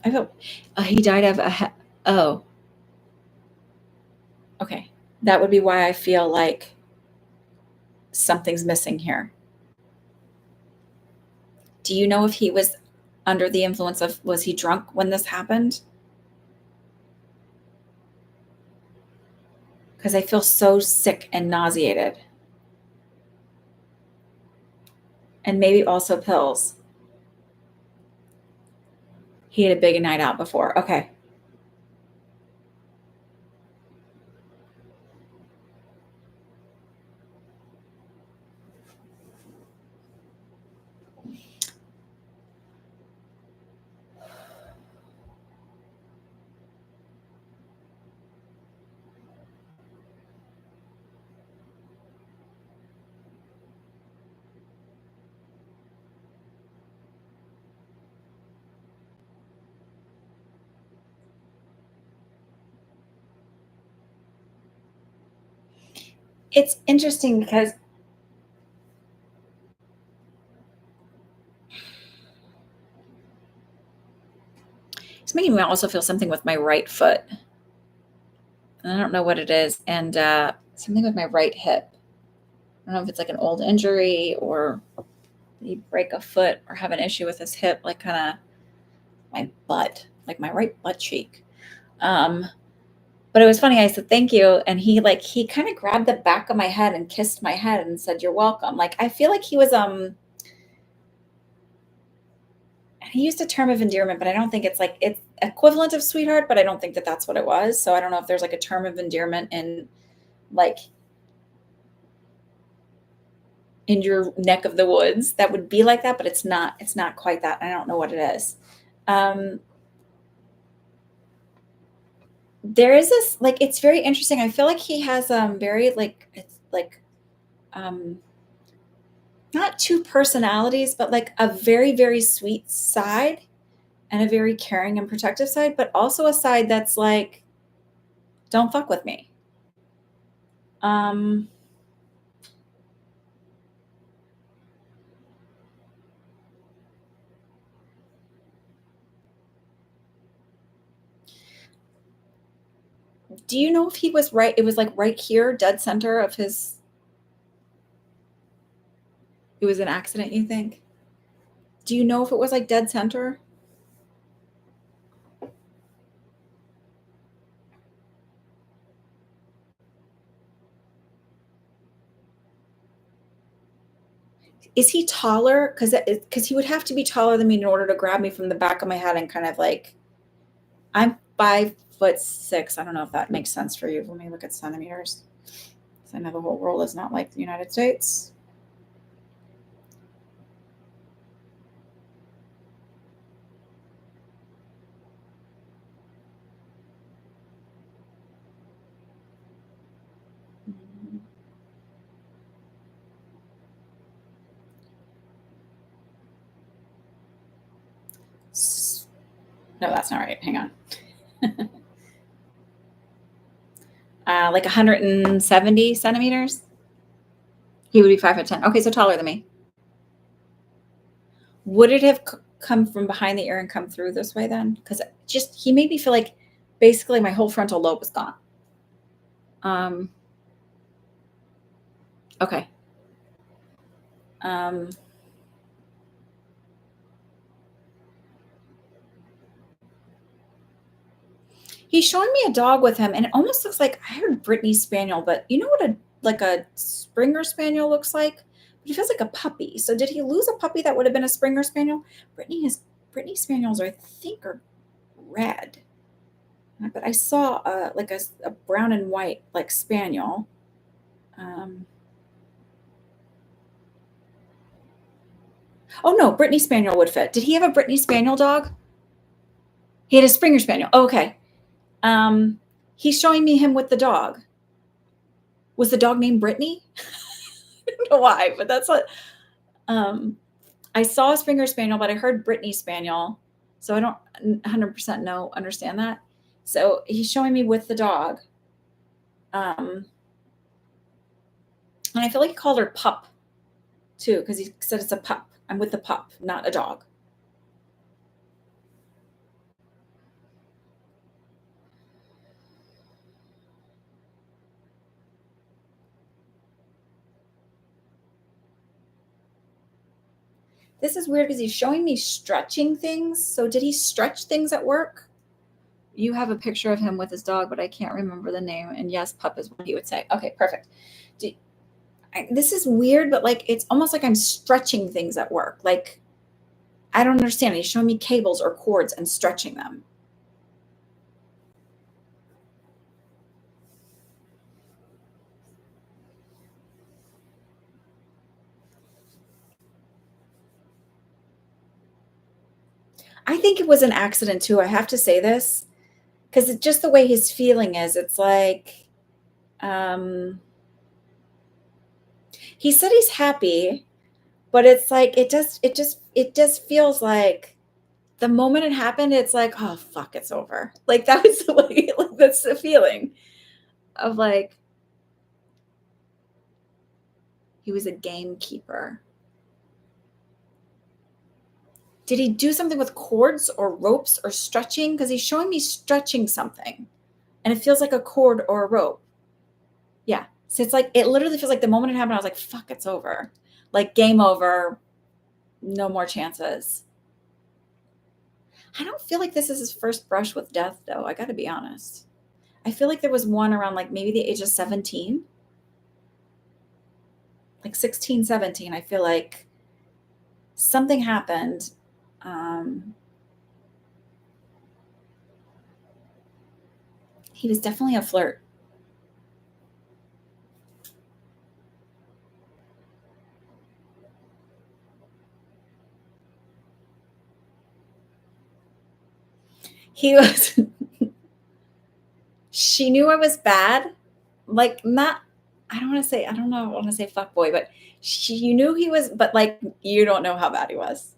I feel he died of oh. Okay. That would be why I feel like something's missing here. Do you know if he was under the influence of, was he drunk when this happened? Because I feel so sick and nauseated. And maybe also pills. He had a big night out before. Okay. It's interesting because it's making me also feel something with my right foot. And I don't know what it is. And something with my right hip. I don't know if it's like an old injury or you break a foot or have an issue with his hip, like kind of my butt, like my right butt cheek. Um, but it was funny. I said thank you, and he kind of grabbed the back of my head and kissed my head and said you're welcome. Like I feel like he was he used a term of endearment, but I don't think it's equivalent of sweetheart, but I don't think that that's what it was. So I don't know if there's like a term of endearment like in your neck of the woods that would be like that, but it's not quite that. I don't know what it is. Um, there is this like it's very interesting. I feel like he has very like it's like um not two personalities, but like a very, very sweet side and a very caring and protective side, but also a side that's like, don't fuck with me. Um, do you know if he was right? It was like right here, dead center of his, it was an accident, you think? Do you know if it was like dead center? Is he taller? Because he would have to be taller than me in order to grab me from the back of my head and kind of like, I'm 5'6". I don't know if that makes sense for you. Let me look at centimeters. So I know the whole world is not like the United States. No, that's not right. Hang on. Like 170 centimeters. He would be 5'10". Okay, so taller than me. Would it have come from behind the ear and come through this way then? Because just he made me feel like basically my whole frontal lobe was gone. Um, okay. Um, he's showing me a dog with him, and it almost looks like I heard Brittany Spaniel, but you know what a Springer Spaniel looks like? But he feels like a puppy. So did he lose a puppy that would have been a Springer Spaniel? Brittany Spaniels, I think, are red. But I saw like a brown and white like spaniel. Um, oh no, Brittany Spaniel would fit. Did he have a Brittany Spaniel dog? He had a Springer Spaniel. Oh, okay. Um, he's showing me him with the dog. Was the dog named Brittany? I don't know why, but that's what. Um, I saw a Springer Spaniel, but I heard Brittany Spaniel, so I don't 100% understand that. So he's showing me with the dog. Um, and I feel like he called her pup too, because he said it's a pup. I'm with the pup, not a dog. This is weird because he's showing me stretching things. So did he stretch things at work? You have a picture of him with his dog, but I can't remember the name. And yes, pup is what he would say. Okay, perfect. This is weird, but like it's almost like I'm stretching things at work. Like I don't understand. He's showing me cables or cords and stretching them. I think it was an accident too. I have to say this because it's just the way his feeling is. It's like um, he said he's happy, but it's like it just feels like the moment it happened, it's like, oh fuck, it's over. Like that was the way. Like, that's the feeling of like He was a gamekeeper. Did he do something with cords or ropes or stretching? Because he's showing me stretching something. And it feels like a cord or a rope. Yeah. So it's like, it literally feels like the moment it happened, I was like, fuck, it's over. Like game over. No more chances. I don't feel like this is his first brush with death, though. I got to be honest. I feel like there was one around like maybe the age of 17. Like 16, 17. I feel like something happened. He was definitely a flirt. He was, she knew I was bad. Like, not, I don't want to say, I don't know, I want to say fuck boy, but she knew he was, but like, you don't know how bad he was.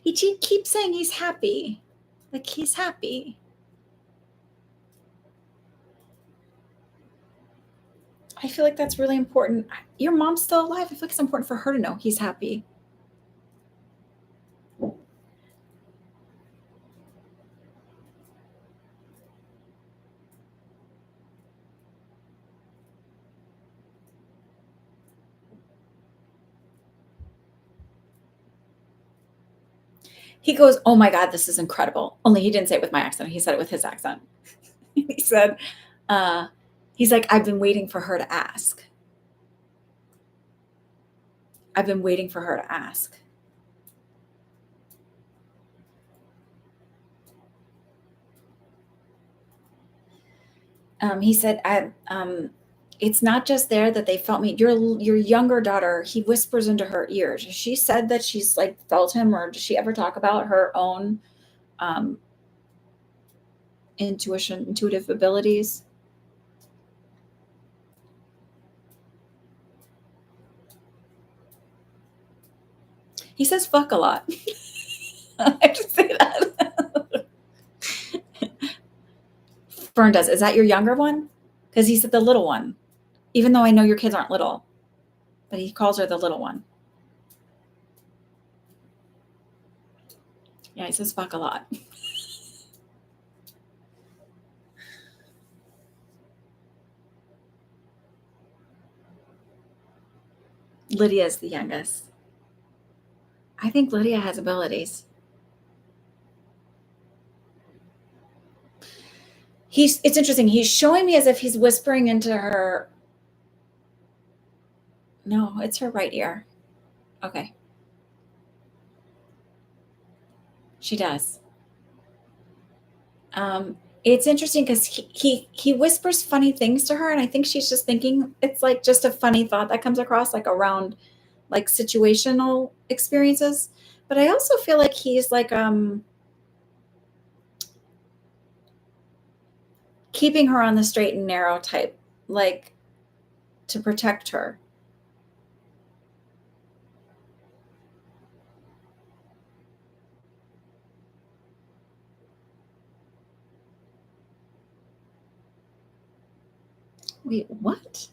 He keeps saying he's happy. Like, he's happy. I feel like that's really important. Your mom's still alive. I feel like it's important for her to know he's happy. He goes, "Oh my God, this is incredible." Only he didn't say it with my accent. He said it with his accent. He said, uh, he's like, "I've been waiting for her to ask. I've been waiting for her to ask." He said, it's not just there that they felt me. Your younger daughter, he whispers into her ear. She said that she's like felt him, or does she ever talk about her own um, intuitive abilities? He says fuck a lot. I just say that. Fern does. Is that your younger one? Because he said the little one, even though I know your kids aren't little, but he calls her the little one. Yeah, he says fuck a lot. Lydia is the youngest. I think Lydia has abilities. It's interesting. He's showing me as if he's whispering into her. No, it's her right ear. Okay. She does. It's interesting because he whispers funny things to her, and I think she's just thinking it's like just a funny thought that comes across like around like situational experiences. But I also feel like he's like keeping her on the straight and narrow type, like to protect her. Wait, what?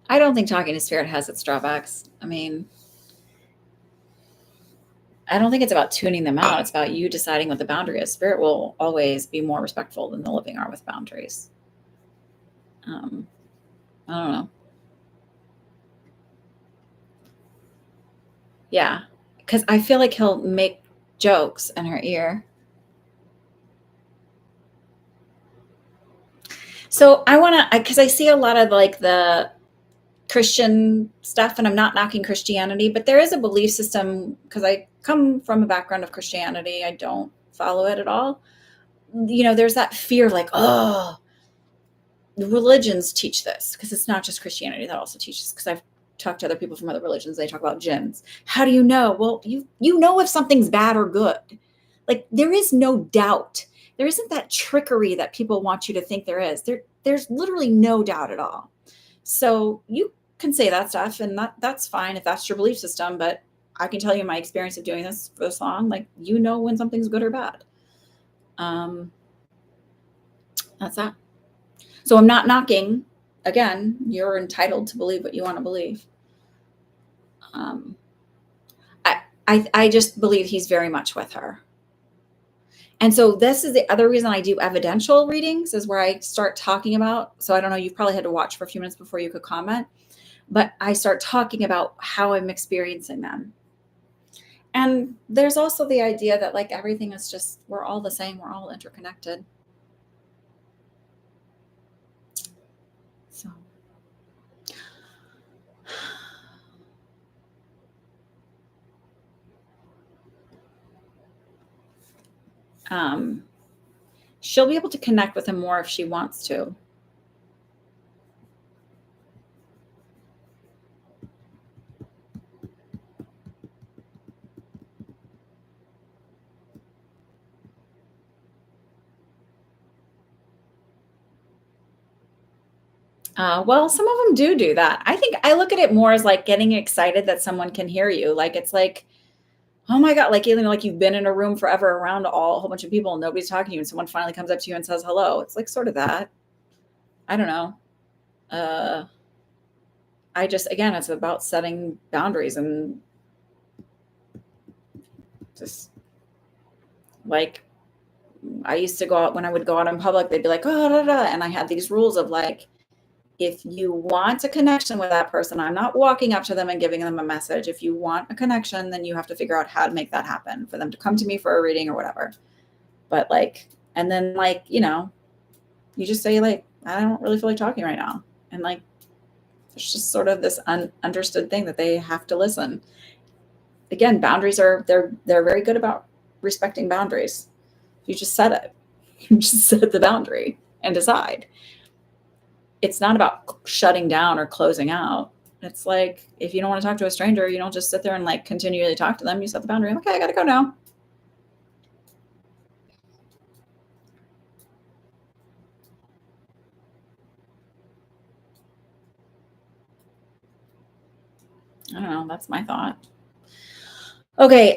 I don't think talking to spirit has its drawbacks. I mean, I don't think it's about tuning them out. It's about you deciding what the boundary is. Spirit will always be more respectful than the living are with boundaries. Um, I don't know. Yeah, because I feel like he'll make jokes in her ear. So I want to, because I see a lot of like the Christian stuff, and I'm not knocking Christianity, but there is a belief system because I come from a background of Christianity. I don't follow it at all. You know, there's that fear like, oh, the religions teach this, because it's not just Christianity that also teaches, because I've talked to other people from other religions. They talk about jinns. How do you know? Well, you know if something's bad or good. Like, there is no doubt. There isn't that trickery that people want you to think there is. There's literally no doubt at all. So you can say that stuff, and that's fine if that's your belief system. But I can tell you my experience of doing this for this long, like, you know when something's good or bad. That's that. So I'm not knocking. Again, you're entitled to believe what you want to believe. I just believe he's very much with her. And so this is the other reason I do evidential readings, is where I start talking about, so I don't know, you've probably had to watch for a few minutes before you could comment, but I start talking about how I'm experiencing them. And there's also the idea that, like, everything is just, we're all the same, we're all interconnected. So she'll be able to connect with him more if she wants to. Well, some of them do that. I think I look at it more as like getting excited that someone can hear you. Like, it's like, oh my God, like, like you've been in a room forever around a whole bunch of people and nobody's talking to you, and someone finally comes up to you and says hello. It's like sort of that. I don't know. I just, again, it's about setting boundaries, and just like, I used to go out, when I would go out in public, they'd be like, oh, da, da, and I had these rules of like, if you want a connection with that person, I'm not walking up to them and giving them a message. If you want a connection, then you have to figure out how to make that happen for them to come to me for a reading or whatever. But like, and then like, you just say like, I don't really feel like talking right now. And like, there's just sort of this understood thing that they have to listen. Again, boundaries are, they're very good about respecting boundaries. You just set it. You just set the boundary and decide. It's not about shutting down or closing out. It's like, if you don't want to talk to a stranger, you don't just sit there and like continually talk to them. You set the boundary. Okay, I got to go now. I don't know. That's my thought. Okay.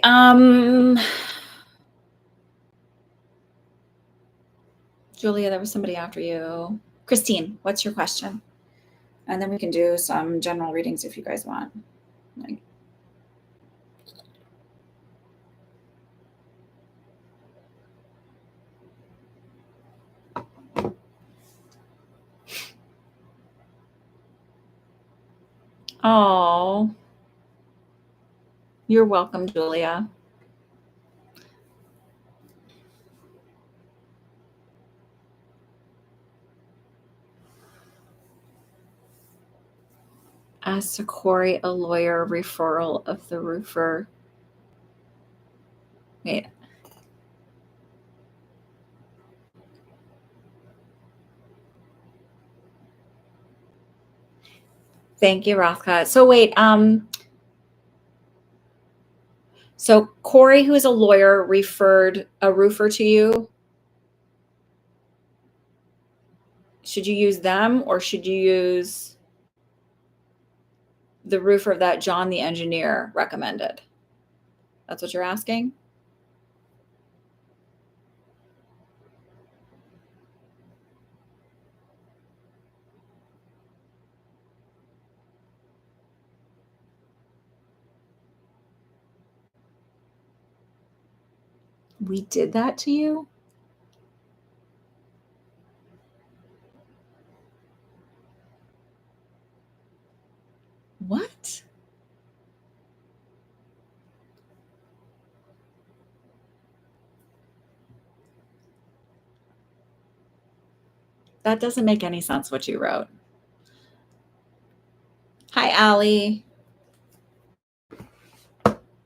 Julia, there was somebody after you. Christine, what's your question? And then we can do some general readings if you guys want. Like, oh, you're welcome, Julia. Ask to Corey a lawyer referral of the roofer. Wait. Thank you, Rothka. So wait, so Corey, who is a lawyer, referred a roofer to you. Should you use them, or should you use the roofer that John the engineer recommended? That's what you're asking? We did that to you? What? That doesn't make any sense what you wrote. Hi, Allie.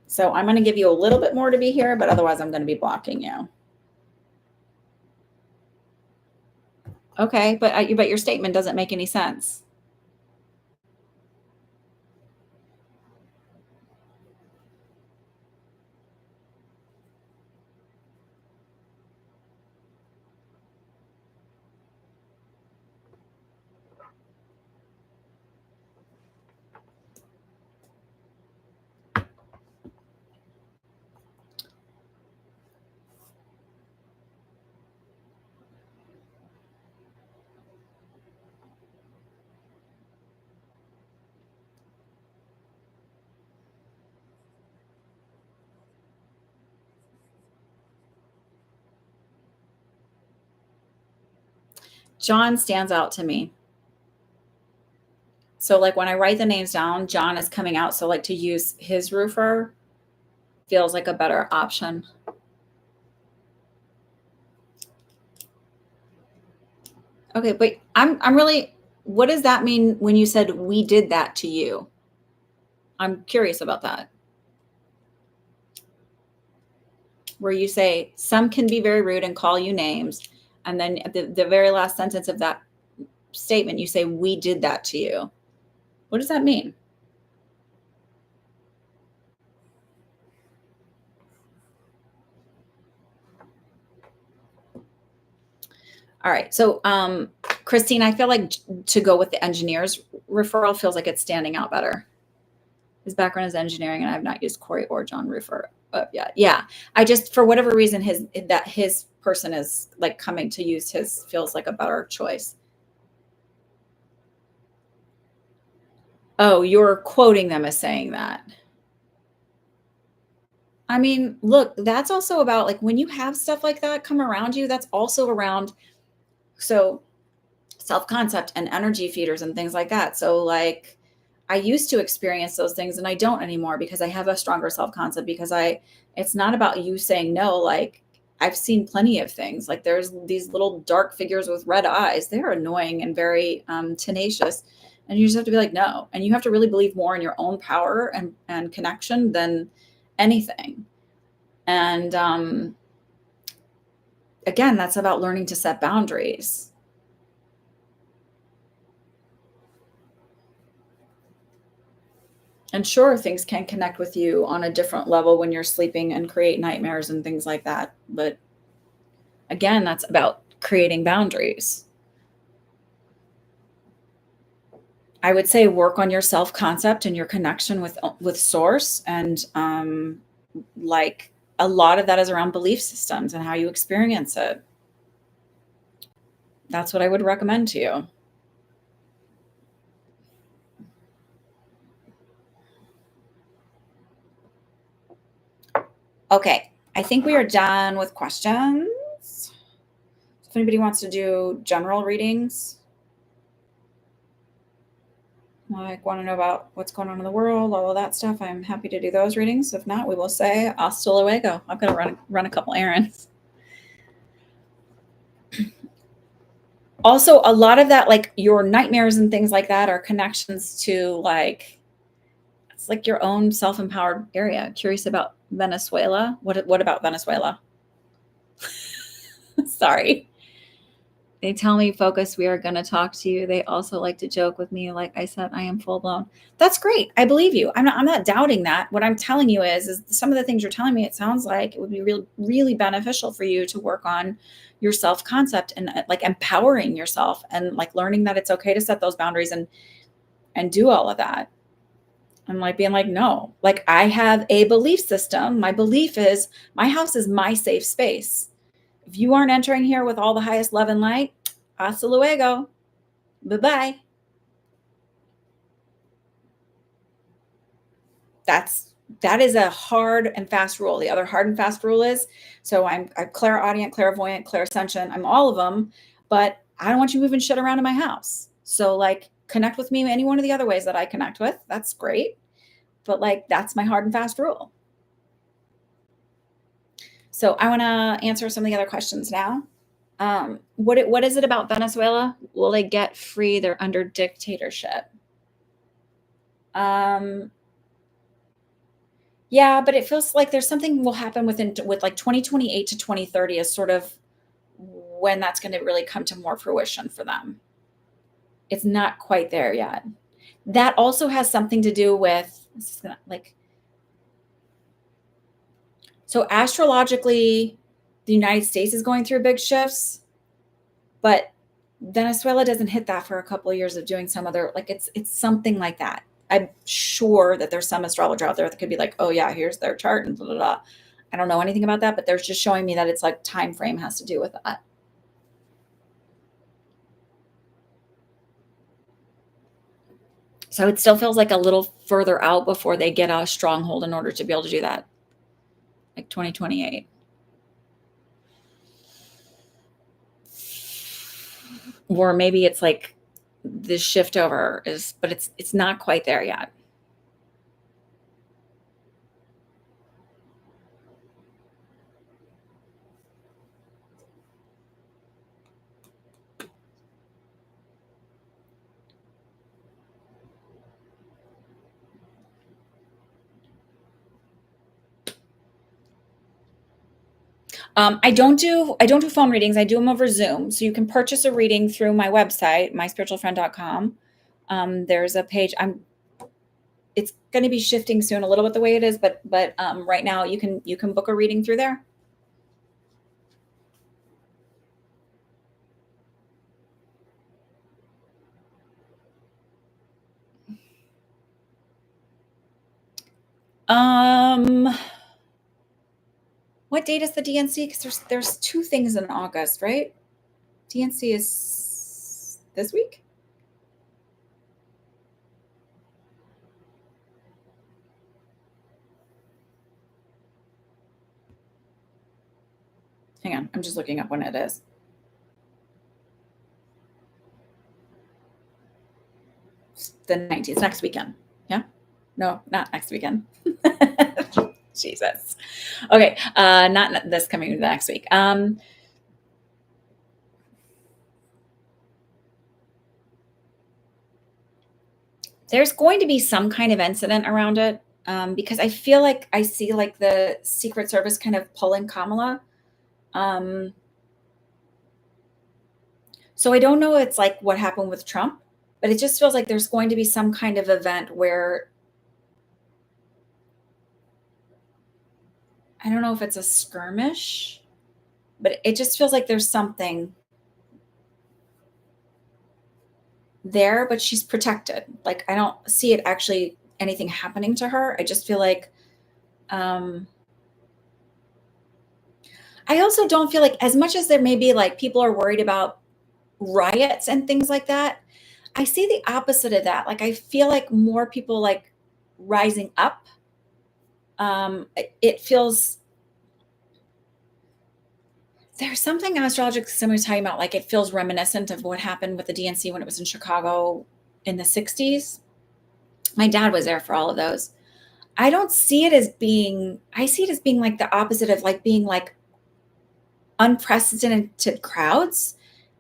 So I'm going to give you a little bit more to be here, but otherwise I'm going to be blocking you. Okay, but your statement doesn't make any sense. John stands out to me. So like when I write the names down, John is coming out. So like to use his roofer feels like a better option. Okay, but I'm really, what does that mean when you said we did that to you? I'm curious about that. Where you say some can be very rude and call you names. And then at the very last sentence of that statement, you say, we did that to you. What does that mean? All right. So, Christine, I feel like to go with the engineer's referral feels like it's standing out better. His background is engineering, and I have not used Corey or John Roofer yet. Yeah. I just, for whatever reason, his person is like coming to use his feels like a better choice. Oh, you're quoting them as saying that. I mean, look, that's also about like when you have stuff like that come around you, that's also around. So self-concept and energy feeders and things like that. So like I used to experience those things and I don't anymore because I have a stronger self-concept because it's not about you saying no. Like I've seen plenty of things. Like there's these little dark figures with red eyes. They're annoying and very tenacious. And you just have to be like, no. And you have to really believe more in your own power and connection than anything. And again, that's about learning to set boundaries. And sure, things can connect with you on a different level when you're sleeping and create nightmares and things like that. But again, that's about creating boundaries. I would say work on your self-concept and your connection with source. And like a lot of that is around belief systems and how you experience it. That's what I would recommend to you. Okay, I think we are done with questions. If anybody wants to do general readings, like want to know about what's going on in the world, all of that stuff, I'm happy to do those readings. If not, we will say hasta luego. I'm going to run a couple errands. Also, a lot of that, like your nightmares and things like that, are connections to like, it's like your own self-empowered area. Curious about Venezuela. What about Venezuela? Sorry. They tell me, focus, we are going to talk to you. They also like to joke with me. Like I said, I am full blown. That's great. I believe you. I'm not doubting that. What I'm telling you is some of the things you're telling me, it sounds like it would be really beneficial for you to work on your self-concept and like empowering yourself and like learning that it's okay to set those boundaries and do all of that. And like being like, no, like I have a belief system. My belief is my house is my safe space. If you aren't entering here with all the highest love and light, hasta luego. Bye-bye. That is a hard and fast rule. The other hard and fast rule is, so I'm clairaudient, clairvoyant, clairsentient. I'm all of them, but I don't want you moving shit around in my house. So like connect with me any one of the other ways that I connect with. That's great. But like, that's my hard and fast rule. So I want to answer some of the other questions now. What is it about Venezuela? Will they get free? They're under dictatorship. Yeah, but it feels like there's something will happen with like 2028 to 2030 is sort of when that's going to really come to more fruition for them. It's not quite there yet. That also has something to do with like, so astrologically, the United States is going through big shifts, but Venezuela doesn't hit that for a couple of years of doing some other, like it's something like that. I'm sure that there's some astrologer out there that could be like, oh yeah, here's their chart and blah, blah, blah. I don't know anything about that, but there's just showing me that it's like time frame has to do with that. So it still feels like a little further out before they get a stronghold in order to be able to do that. Like 2028. Or maybe it's like the shift over is, but it's not quite there yet. I don't do phone readings. I do them over Zoom. So you can purchase a reading through my website, myspiritualfriend.com. There's a page. It's going to be shifting soon a little bit the way it is, but right now you can book a reading through there. What date is the DNC? Because there's two things in August, right? DNC is this week. Hang on, I'm just looking up when it is. It's the 19th, next weekend. Yeah? No, not next weekend. Jesus. Okay, not this coming next week. There's going to be some kind of incident around it, because I feel like I see like the Secret Service kind of pulling Kamala. So I don't know. It's like what happened with Trump, but it just feels like there's going to be some kind of event where I don't know if it's a skirmish, but it just feels like there's something there, but she's protected. Like I don't see it actually anything happening to her. I just feel like um I also don't feel like as much as there may be like people are worried about riots and things like that, I see the opposite of that. Like I feel like more people like rising up. It feels there's something astrologic somebody was talking about, like it feels reminiscent of what happened with the DNC when it was in Chicago in the 60s. My dad was there for all of those. I don't see it as being, I see it as being like the opposite of like being like unprecedented crowds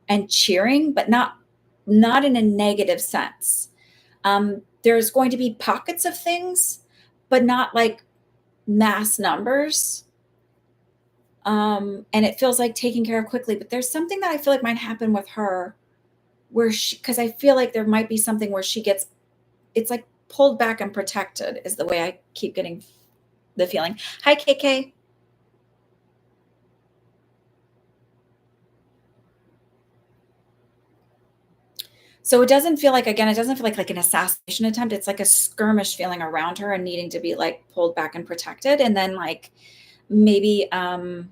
and cheering, but not in a negative sense. There's going to be pockets of things, but not like mass numbers. And it feels like taken care of quickly. But there's something that I feel like might happen with her where she, because I feel like there might be something where she gets, it's like pulled back and protected, is the way I keep getting the feeling. Hi, KK. So it doesn't feel like, again, it doesn't feel like an assassination attempt. It's like a skirmish feeling around her and needing to be like pulled back and protected. And then like maybe not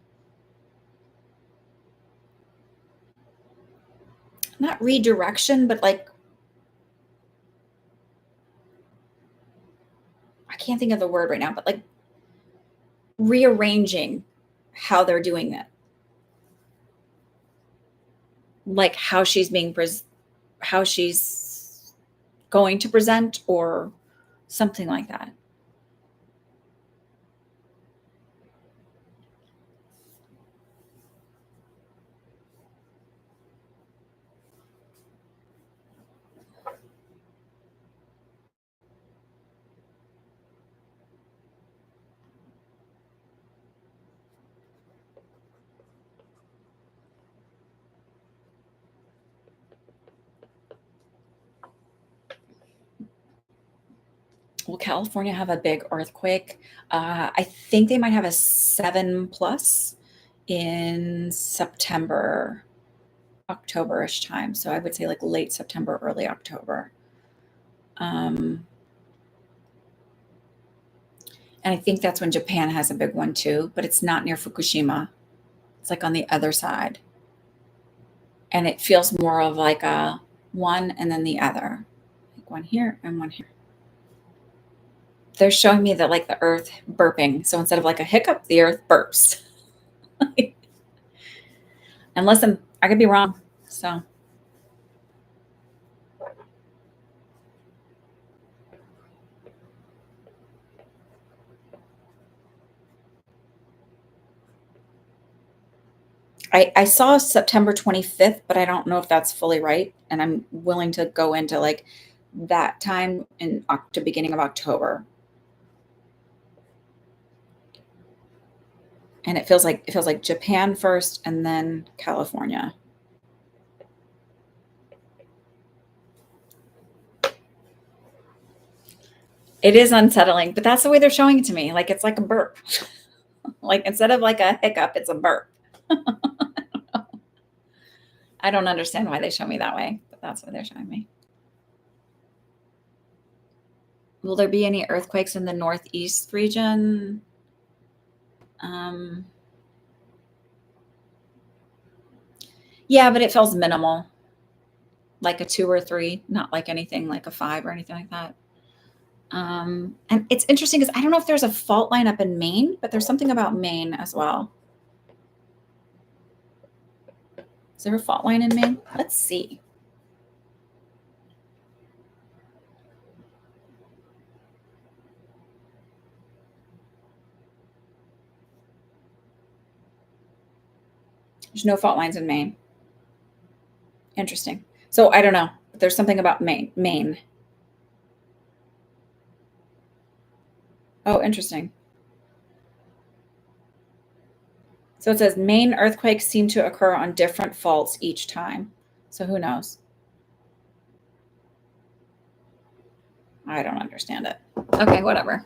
redirection, but like I can't think of the word right now, but like rearranging how they're doing it. Like how she's being how she's going to present or something like that. Will California have a big earthquake? I think they might have a 7+ in September, October-ish time. So I would say like late September, early October. And I think that's when Japan has a big one too, but it's not near Fukushima. It's like on the other side. And it feels more of like a one and then the other, like one here and one here. They're showing me that like the earth burping. So instead of like a hiccup, the earth burps. And listen, I could be wrong. So I saw September 25th, but I don't know if that's fully right. And I'm willing to go into like that time in the beginning of October. And it feels like Japan first and then California. It is unsettling, but that's the way they're showing it to me. Like it's like a burp. Like instead of like a hiccup, it's a burp. I don't understand why they show me that way, but that's what they're showing me. Will there be any earthquakes in the Northeast region? Yeah, but it feels minimal, like a 2 or 3, not like anything like a 5 or anything like that. And it's interesting because I don't know if there's a fault line up in Maine, but there's something about Maine as well. Is there a fault line in Maine? Let's see. There's no fault lines in Maine. Interesting. So I don't know. But there's something about Maine. Oh, interesting. So it says Maine earthquakes seem to occur on different faults each time. So who knows? I don't understand it. Okay, whatever.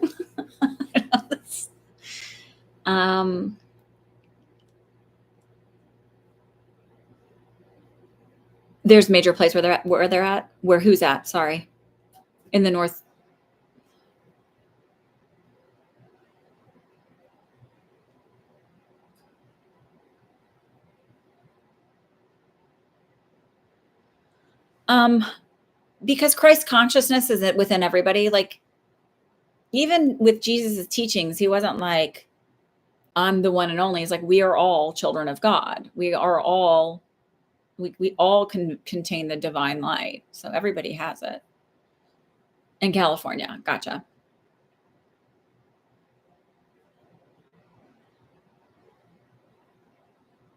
There's major place where they're at. Where who's at? Sorry, in the north. Because Christ consciousness is within everybody. Like even with Jesus' teachings, he wasn't like, I'm the one and only. He's like, we are all children of God. We are all, we all can contain the divine light. So everybody has it. In California. Gotcha.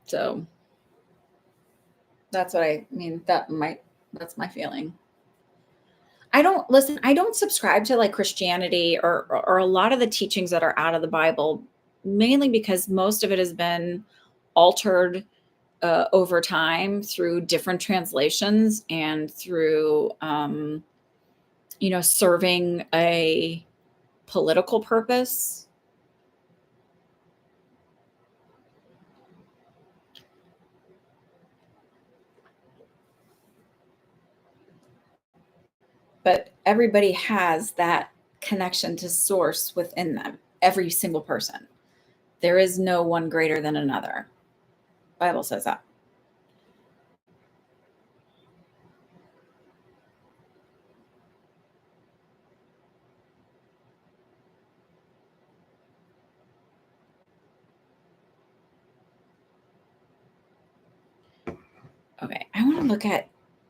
So that's what I mean. That's my feeling. I don't subscribe to like Christianity or a lot of the teachings that are out of the Bible, mainly because most of it has been altered over time through different translations and through, serving a political purpose. But everybody has that connection to source within them, every single person. There is no one greater than another. Bible says that. Okay, I want to look at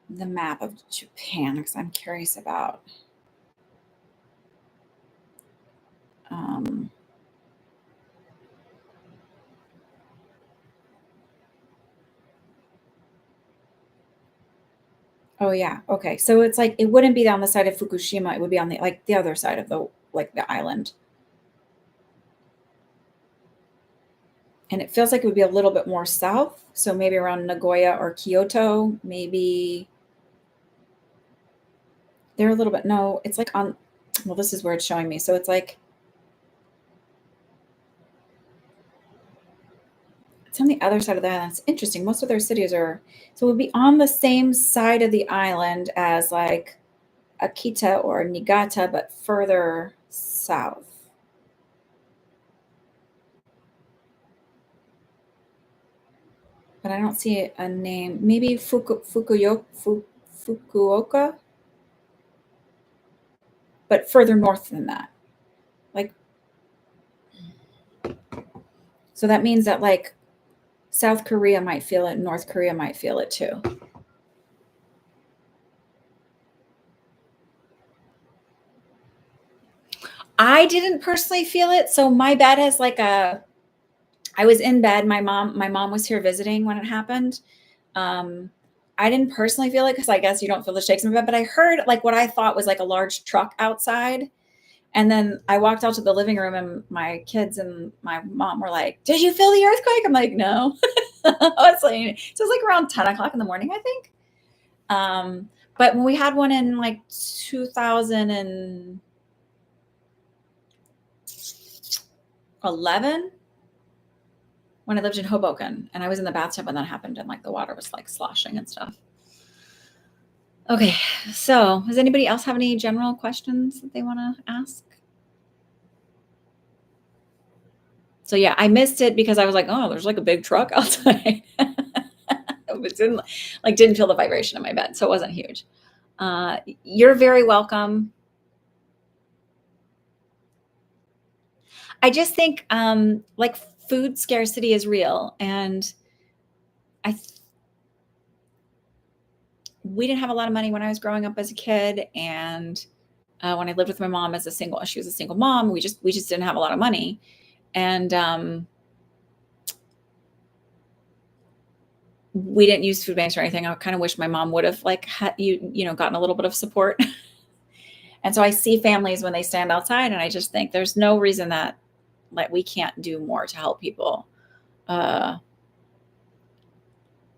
the map of Japan because I'm curious about. Um, oh yeah, okay. So it's like it wouldn't be on the side of Fukushima; it would be on the other side of the island. And it feels like it would be a little bit more south, so maybe around Nagoya or Kyoto. Maybe they're a little bit. No, it's like on. Well, this is where it's showing me. So it's on the other side of the island. It's interesting. Most of their cities are, so it would be on the same side of the island as like Akita or Niigata, but further south. But I don't see a name. Maybe Fukuoka, but further north than that. Like, so that means that like South Korea might feel it, North Korea might feel it too. I didn't personally feel it. So my bed has like I was in bed. My mom was here visiting when it happened. I didn't personally feel it because I guess you don't feel the shakes in my bed, but I heard like what I thought was like a large truck outside. And then I walked out to the living room and my kids and my mom were like, "Did you feel the earthquake?" I'm like, "No." Honestly, so it was like around 10 o'clock in the morning, I think. But when we had one in like 2011, when I lived in Hoboken, and I was in the bathtub when that happened, and like the water was like sloshing and stuff. Okay, so does anybody else have any general questions that they want to ask? So yeah, I missed it because I was like, oh, there's like a big truck outside. It didn't feel the vibration in my bed, so it wasn't huge. You're very welcome. I just think like food scarcity is real, and we didn't have a lot of money when I was growing up as a kid, and when I lived with my mom as she was a single mom. We just didn't have a lot of money, and we didn't use food banks or anything. I kind of wish my mom would have like gotten a little bit of support. And so I see families when they stand outside, and I just think there's no reason that like we can't do more to help people.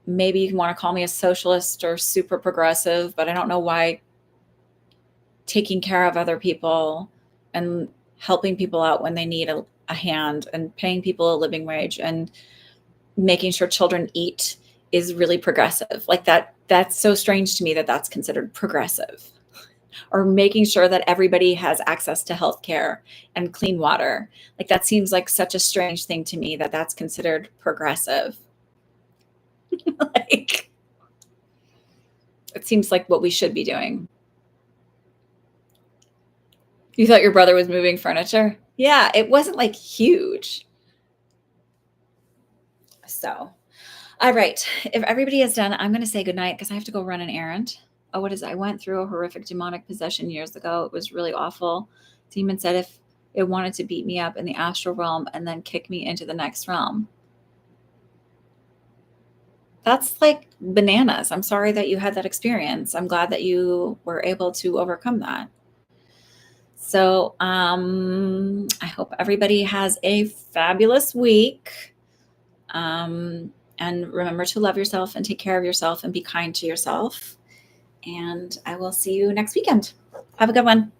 Maybe you want to call me a socialist or super progressive, but I don't know why taking care of other people and helping people out when they need a hand and paying people a living wage and making sure children eat is really progressive. Like that's so strange to me that that's considered progressive. Or making sure that everybody has access to healthcare and clean water. Like that seems like such a strange thing to me that that's considered progressive. Like it seems like what we should be doing. You thought your brother was moving furniture? Yeah, it wasn't like huge. So, all right. If everybody is done, I'm going to say goodnight because I have to go run an errand. Oh, what is it? I went through a horrific demonic possession years ago. It was really awful. Demon said if it wanted to beat me up in the astral realm and then kick me into the next realm. That's like bananas. I'm sorry that you had that experience. I'm glad that you were able to overcome that. So I hope everybody has a fabulous week. And remember to love yourself and take care of yourself and be kind to yourself. And I will see you next weekend. Have a good one.